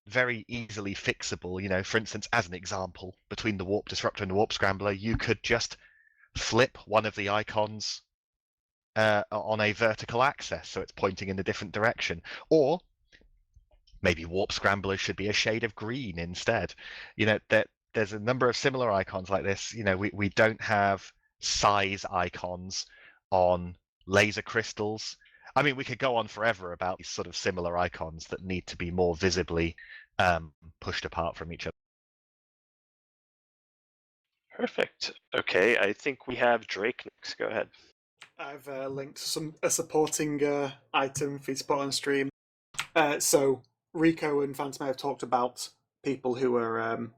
very easily fixable. You know, for instance, as an example, between the warp disruptor and the warp scrambler, you could just flip one of the icons on a vertical axis, so it's pointing in a different direction. Or maybe warp scramblers should be a shade of green instead. You know, there's a number of similar icons like this. You know, we don't have size icons on laser crystals. I mean, we could go on forever about these sort of similar icons that need to be more visibly pushed apart from each other.
Perfect. Okay, I think we have Drake next. Go ahead.
I've linked a supporting item for you to put on stream. So Rico and Phantom have talked about people who are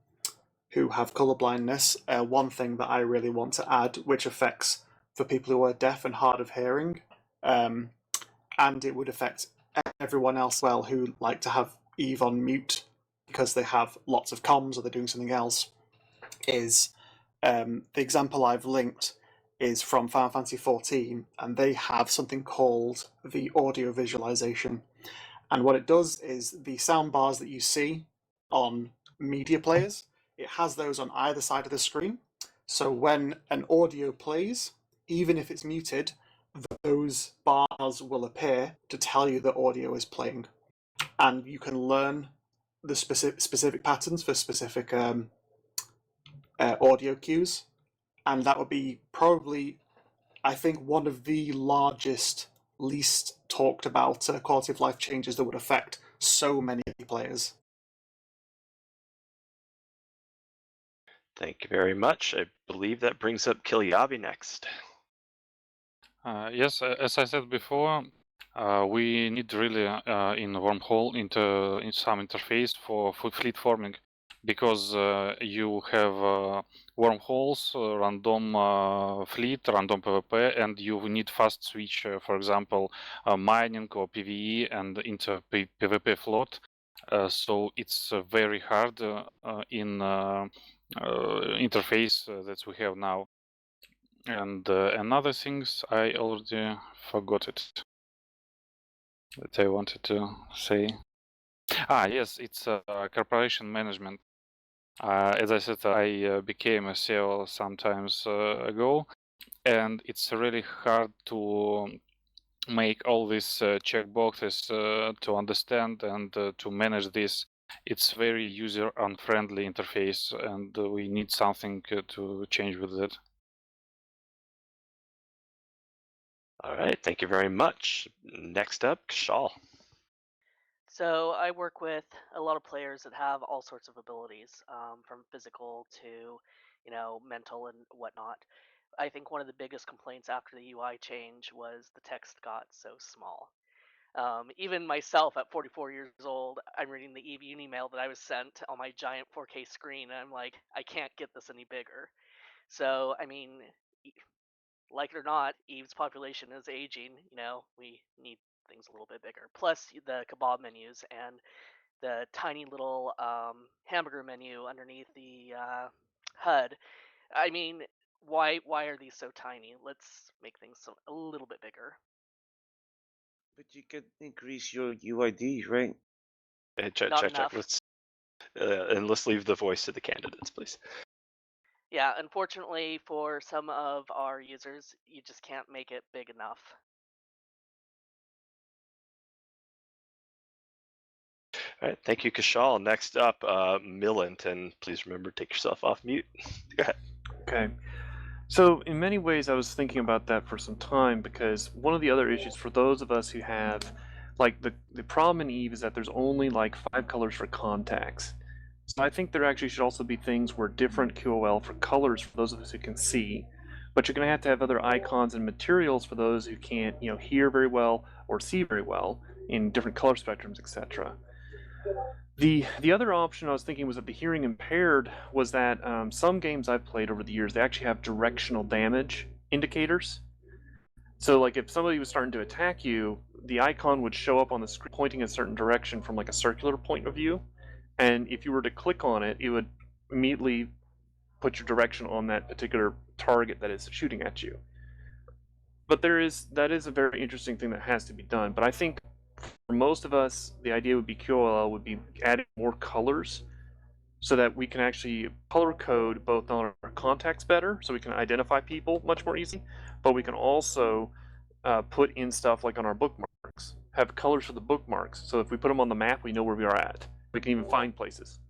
who have color blindness. One thing that I really want to add, which affects for people who are deaf and hard of hearing, and it would affect everyone else well who like to have Eve on mute because they have lots of comms or they're doing something else, is the example I've linked is from Final Fantasy XIV, and they have something called the audio visualization. And what it does is the sound bars that you see on media players, it has those on either side of the screen. So when an audio plays, even if it's muted, those bars will appear to tell you that audio is playing. And you can learn the specific patterns for specific audio cues. And that would be probably, I think, one of the largest, least talked about quality of life changes that would affect so many players.
Thank you very much. I believe that brings up Kilyavi next.
Yes, as I said before, we need really in wormhole in some interface for fleet forming, because you have wormholes, random fleet, random PvP, and you need fast switch, for example, mining or PvE and into PvP float. So it's very hard in interface that we have now. And another things I already forgot it that I wanted to say. Yes, it's corporation management. As I said, I became a CEO sometimes ago, and it's really hard to make all these checkboxes to understand and to manage this. It's very user unfriendly interface, and we need something to change with it.
All right, thank you very much. Next up, Kshal.
So I work with a lot of players that have all sorts of abilities, from physical to, mental and whatnot. I think one of the biggest complaints after the UI change was the text got so small. Even myself at 44 years old, I'm reading the Eve Uni mail that I was sent on my giant 4K screen, and I'm like, I can't get this any bigger. So, I mean, like it or not, Eve's population is aging. We need things a little bit bigger. Plus, the kebab menus and the tiny little hamburger menu underneath the HUD. I mean, why are these so tiny? Let's make things a little bit bigger.
But you can increase your UID, right?
Hey,
Not
check.
enough.
Let's leave the voice to the candidates, please.
Yeah, unfortunately for some of our users, you just can't make it big enough.
All right, thank you, Kshal. Next up, MILINT, and please remember, take yourself off mute. Go ahead.
Okay. So in many ways, I was thinking about that for some time, because one of the other issues for those of us who have, like, the problem in Eve is that there's only like 5 colors for contacts. So I think there actually should also be things where different QOL for colors for those of us who can see, but you're going to have other icons and materials for those who can't, hear very well or see very well in different color spectrums, etc. The other option I was thinking was that the hearing impaired was that some games I've played over the years, they actually have directional damage indicators. So like if somebody was starting to attack you, the icon would show up on the screen pointing a certain direction from like a circular point of view. And if you were to click on it, it would immediately put your direction on that particular target that is shooting at you. But that is a very interesting thing that has to be done. But I think for most of us, the idea would be QOL would be adding more colors so that we can actually color code both on our contacts better, so we can identify people much more easily, but we can also put in stuff like on our bookmarks, have colors for the bookmarks, so if we put them on the map, we know where we are at. We can even find places.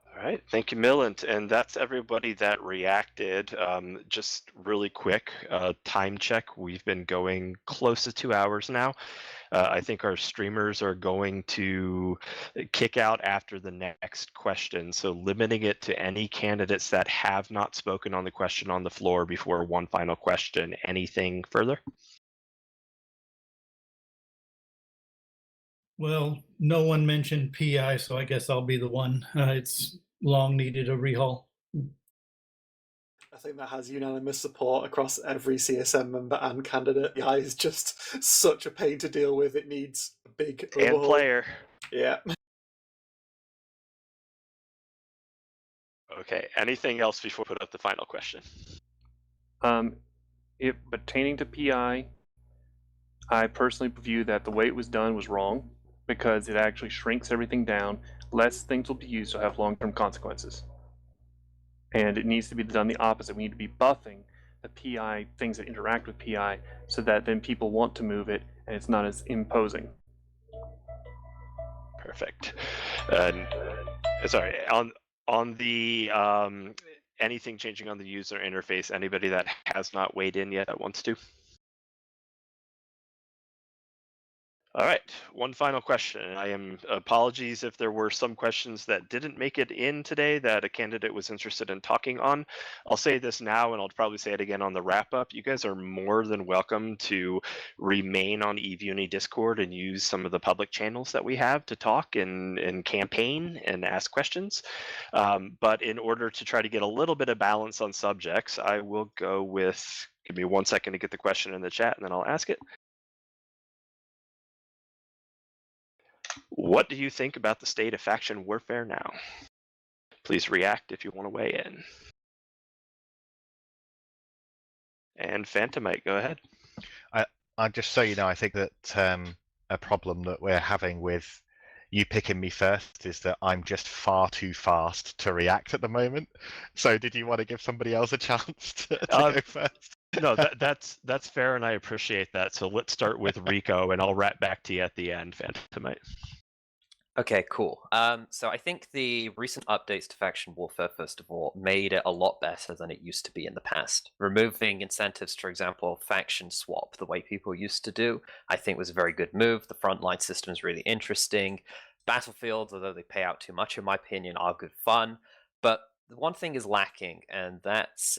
All right, thank you, MILINT, and that's everybody that reacted. Just really quick, time check. We've been going close to 2 hours now. I think our streamers are going to kick out after the next question, so limiting it to any candidates that have not spoken on the question on the floor before one final question. Anything further?
Well, no one mentioned PI, so I guess I'll be the one. It's long needed a rehaul.
I think that has unanimous support across every CSM member and candidate. PI is just such a pain to deal with. It needs a big overhaul.
And player.
Yeah.
Okay, anything else before we put up the final question?
Pertaining to PI, I personally view that the way it was done was wrong, because it actually shrinks everything down. Less things will be used, so have long-term consequences. And it needs to be done the opposite. We need to be buffing the PI, things that interact with PI, so that then people want to move it, and it's not as imposing.
Perfect. Sorry, on the anything changing on the user interface, anybody that has not weighed in yet that wants to? All right, one final question. I am apologies if there were some questions that didn't make it in today that a candidate was interested in talking on. I'll say this now, and I'll probably say it again on the wrap up. You guys are more than welcome to remain on Eve Uni Discord and use some of the public channels that we have to talk and campaign and ask questions. But in order to try to get a little bit of balance on subjects, I will go with, give me 1 second to get the question in the chat and then I'll ask it. What do you think about the state of faction warfare now? Please react if you want to weigh in. And Phantomite, go ahead.
I just so you know, I think that a problem that we're having with you picking me first is that I'm just far too fast to react at the moment. So did you want to give somebody else a chance to go first?
No, that's fair, and I appreciate that. So let's start with Rico, and I'll wrap back to you at the end, Phantomite.
Okay, cool. So I think the recent updates to Faction Warfare, first of all, made it a lot better than it used to be in the past. Removing incentives, for example, faction swap, the way people used to do, I think was a very good move. The frontline system is really interesting. Battlefields, although they pay out too much, in my opinion, are good fun. But the one thing is lacking, and that's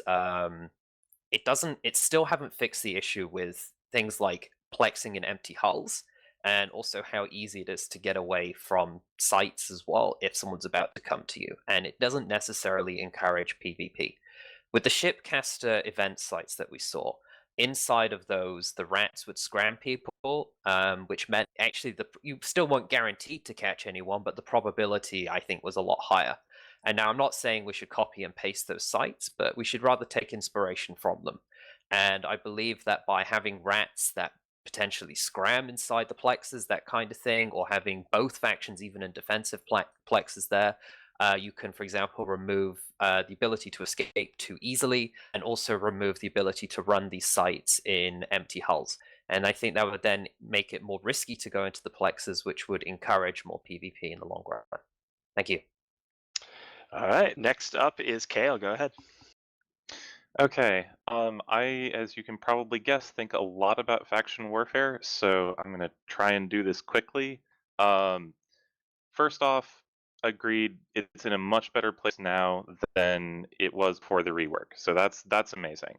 it still haven't fixed the issue with things like plexing in empty hulls, and also how easy it is to get away from sites as well if someone's about to come to you. And it doesn't necessarily encourage PvP. With the shipcaster event sites that we saw, inside of those, the rats would scram people, which meant actually you still weren't guaranteed to catch anyone, but the probability, I think, was a lot higher. And now I'm not saying we should copy and paste those sites, but we should rather take inspiration from them. And I believe that by having rats that potentially scram inside the plexes, that kind of thing, or having both factions even in defensive plexes there, you can, for example, remove the ability to escape too easily, and also remove the ability to run these sites in empty hulls. And I think that would then make it more risky to go into the plexes, which would encourage more PvP in the long run. Thank you.
All right, next up is Cael. Go ahead.
Okay, I, as you can probably guess, think a lot about faction warfare, so I'm going to try and do this quickly. First off, agreed, it's in a much better place now than it was before the rework, so that's amazing.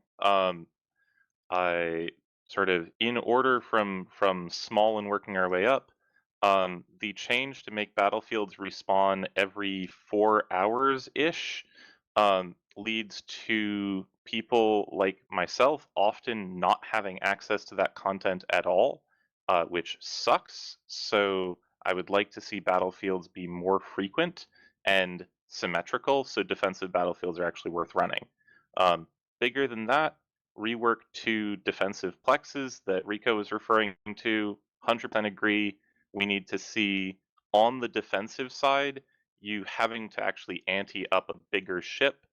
I sort of, in order from small and working our way up, the change to make battlefields respawn every 4 hours-ish leads to people like myself often not having access to that content at all, which sucks. So I would like to see battlefields be more frequent and symmetrical, so defensive battlefields are actually worth running. Bigger than that, rework to defensive plexes that Rico was referring to, 100% agree. We need to see on the defensive side, you having to actually ante up a bigger ship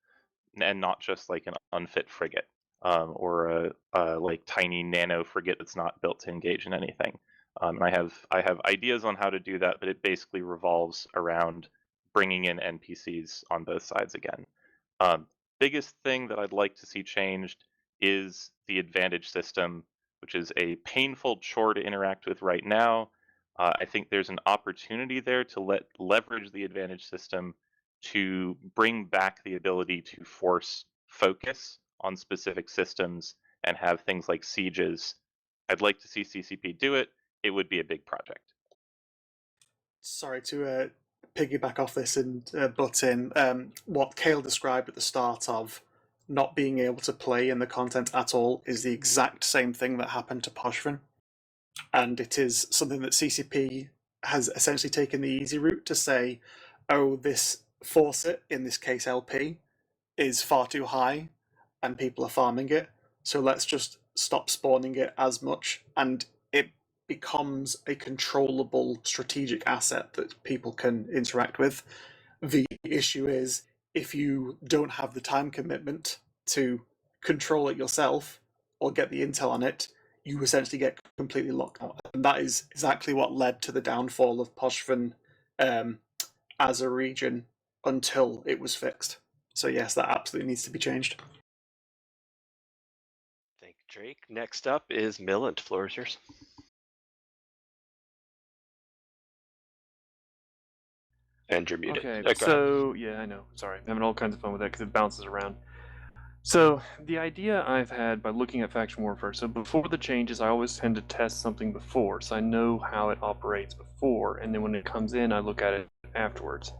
and not just like an unfit frigate or a like tiny nano frigate that's not built to engage in anything. And I have ideas on how to do that, but it basically revolves around bringing in NPCs on both sides again. Biggest thing that I'd like to see changed is the advantage system, which is a painful chore to interact with right now. I think there's an opportunity there to leverage the advantage system to bring back the ability to force focus on specific systems and have things like sieges. I'd like to see CCP do it. It would be a big project.
Sorry to piggyback off this and butt in. What Cael described at the start of not being able to play in the content at all is the exact same thing that happened to Poshvin. And it is something that CCP has essentially taken the easy route to say, oh, this faucet, in this case LP, is far too high and people are farming it, so let's just stop spawning it as much, and it becomes a controllable strategic asset that people can interact with. The issue is, if you don't have the time commitment to control it yourself or get the intel on it, you essentially get completely locked out. And that is exactly what led to the downfall of Poshvin as a region until it was fixed. So yes, that absolutely needs to be changed.
Thank you, Drake. Next up is MILINT. Floor is yours. And you're muted.
Okay, so yeah, I know. Sorry, I'm having all kinds of fun with that because it bounces around. So the idea I've had by looking at faction warfare, so before the changes, I always tend to test something before, so I know how it operates before, and then when it comes in, I look at it afterwards.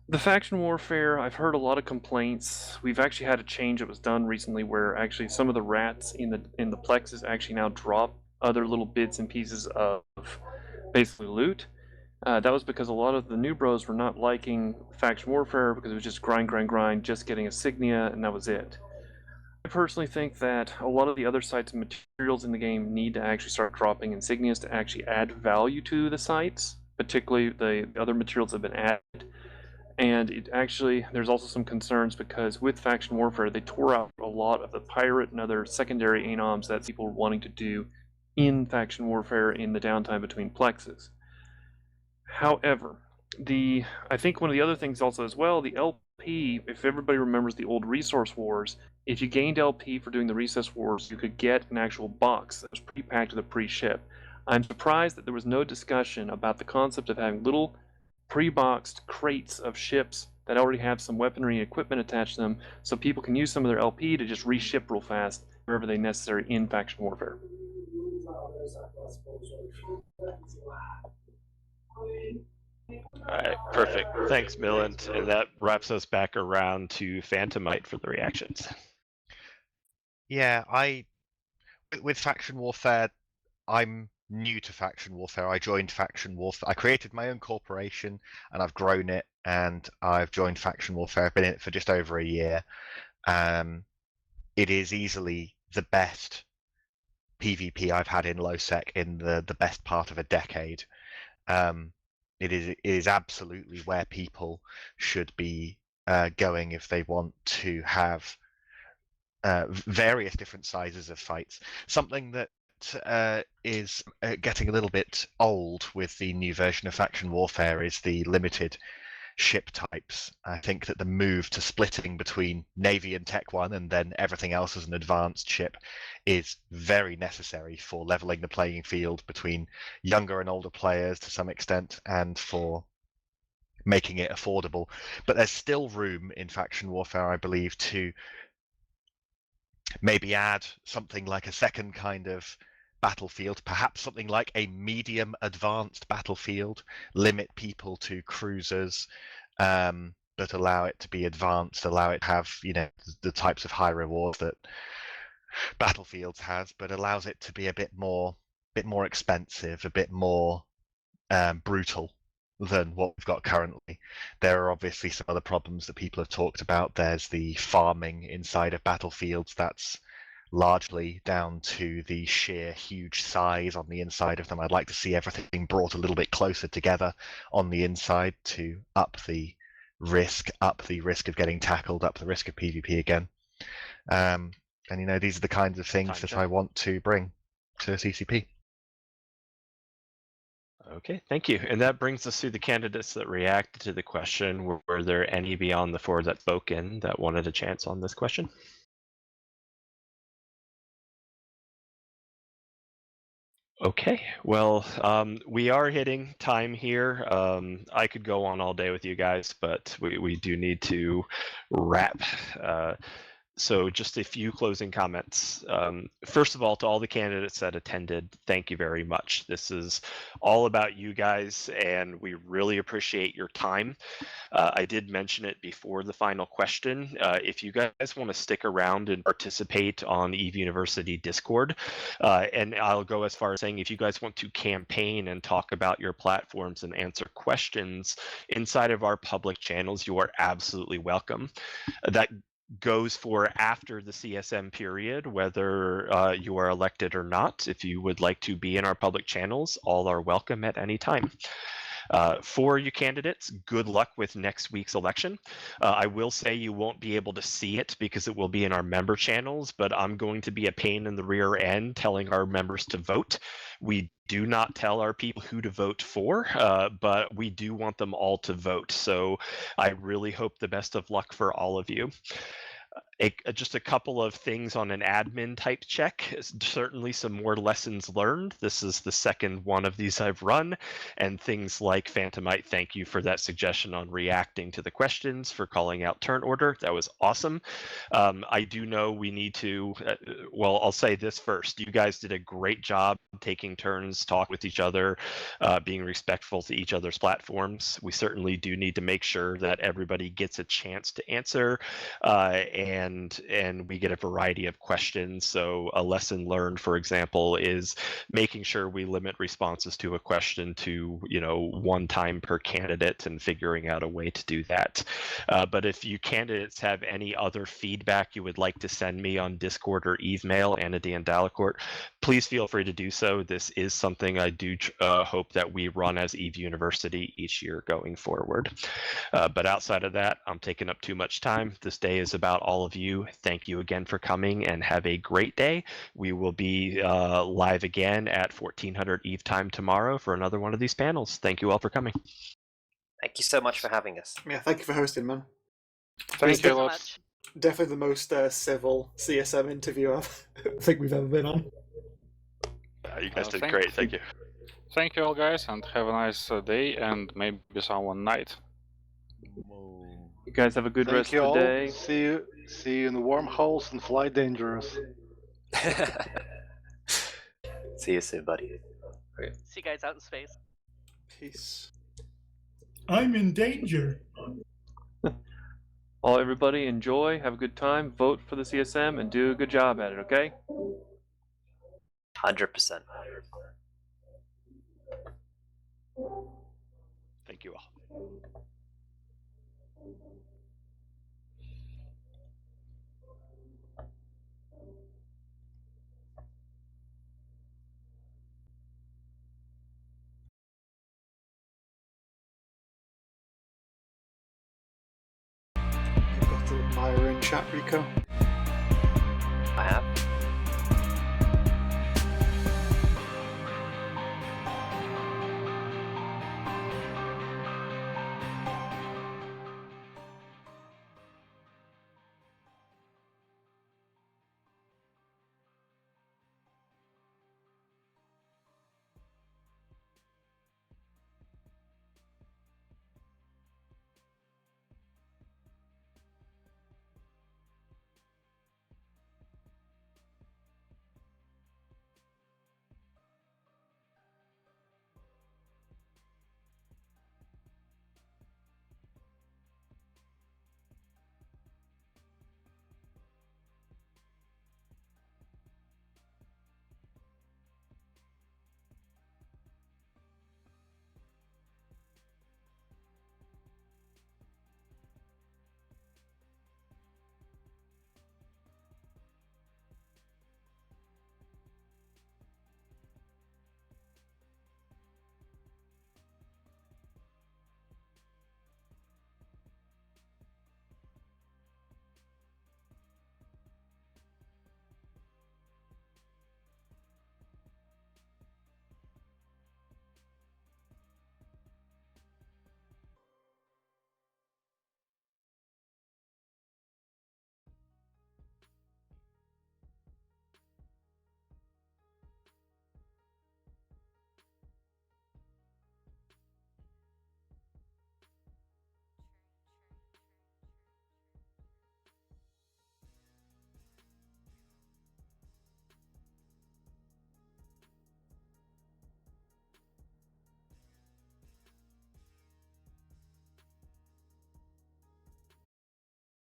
The faction warfare, I've heard a lot of complaints. We've actually had a change that was done recently where actually some of the rats in the plexes actually now drop other little bits and pieces of basically loot. That was because a lot of the new bros were not liking faction warfare because it was just grind, just getting insignia, and that was it. I personally think that a lot of the other sites and materials in the game need to actually start dropping insignias to actually add value to the sites, particularly the other materials that have been added. And it actually, there's also some concerns because with faction warfare, they tore out a lot of the pirate and other secondary anoms that people were wanting to do in faction warfare in the downtime between plexes. However, I think one of the other things also as well, the LP, if everybody remembers the old Resource Wars, if you gained LP for doing the Resource Wars, you could get an actual box that was pre-packed with a pre-ship. I'm surprised that there was no discussion about the concept of having little pre-boxed crates of ships that already have some weaponry and equipment attached to them, so people can use some of their LP to just reship real fast wherever they necessary in faction warfare.
All right, perfect. Thanks, Milint. And that wraps us back around to Phantomite for the reactions.
Yeah, with faction warfare, I'm new to faction warfare. I joined faction warfare. I created my own corporation and I've grown it, and I've joined faction warfare. I've been in it for just over a year. It is easily the best PvP I've had in low-sec in the best part of a decade. It is absolutely where people should be going if they want to have various different sizes of fights. Something that is getting a little bit old with the new version of faction warfare is the limited ship types. I think that the move to splitting between Navy and Tech 1 and then everything else as an advanced ship is very necessary for leveling the playing field between younger and older players to some extent, and for making it affordable. But there's still room in faction warfare, I believe, to maybe add something like a second kind of battlefield, perhaps something like a medium advanced battlefield, limit people to cruisers, but allow it to be advanced, allow it to have, the types of high rewards that Battlefields has, but allows it to be a bit more expensive, a bit more brutal than what we've got currently. There are obviously some other problems that people have talked about. There's the farming inside of battlefields. That's largely down to the sheer huge size on the inside of them. I'd like to see everything brought a little bit closer together on the inside to up the risk of getting tackled, up the risk of PvP again. And these are the kinds of things that I want to bring to CCP.
Okay, thank you. And that brings us to the candidates that reacted to the question. Were there any beyond the four that spoke in that wanted a chance on this question? Okay, well, we are hitting time here. I could go on all day with you guys, but we do need to wrap. So just a few closing comments. First of all, to all the candidates that attended, thank you very much. This is all about you guys, and we really appreciate your time. I did mention it before the final question. If you guys want to stick around and participate on EVE University Discord, and I'll go as far as saying if you guys want to campaign and talk about your platforms and answer questions inside of our public channels, you are absolutely welcome. That goes for after the CSM period, whether you are elected or not. If you would like to be in our public channels, all are welcome at any time. For you candidates, good luck with next week's election. I will say you won't be able to see it because it will be in our member channels, but I'm going to be a pain in the rear end telling our members to vote. We do not tell our people who to vote for, but we do want them all to vote. So I really hope the best of luck for all of you. Just a couple of things on an admin type check. Certainly some more lessons learned. This is the second one of these I've run, and things like Phantomite, thank you for that suggestion on reacting to the questions, for calling out turn order. That was awesome. I do know we need to, well, I'll say this first. You guys did a great job taking turns, talk with each other, being respectful to each other's platforms. We certainly do need to make sure that everybody gets a chance to answer, and we get a variety of questions. So a lesson learned, for example, is making sure we limit responses to a question to, one time per candidate, and figuring out a way to do that. But if you candidates have any other feedback you would like to send me on Discord or Email, Anady and Dalacourt, please feel free to do so. This is something I do hope that we run as EVE University each year going forward. But outside of that, I'm taking up too much time. This day is about all all of you, thank you again for coming and have a great day. We will be live again at 1400 Eve time tomorrow for another one of these panels. Thank you all for coming.
Thank you so much for having us.
Yeah, thank you for hosting, man.
Thank you a lot.
much.
Definitely the most civil CSM interview I think we've ever been on.
You guys did great. Thank you.
Thank you all, guys, and have a nice day and maybe someone night.
You guys have a good
Thank
rest
you
of
all.
the day.
See you in the wormholes and fly dangerous.
See you soon, buddy. Okay.
See you guys out in space.
Peace.
I'm in danger.
Well, everybody, enjoy, have a good time, vote for the CSM, and do a good job at it, okay?
100%.
Thank you all.
You've got to admire in chat, Rico.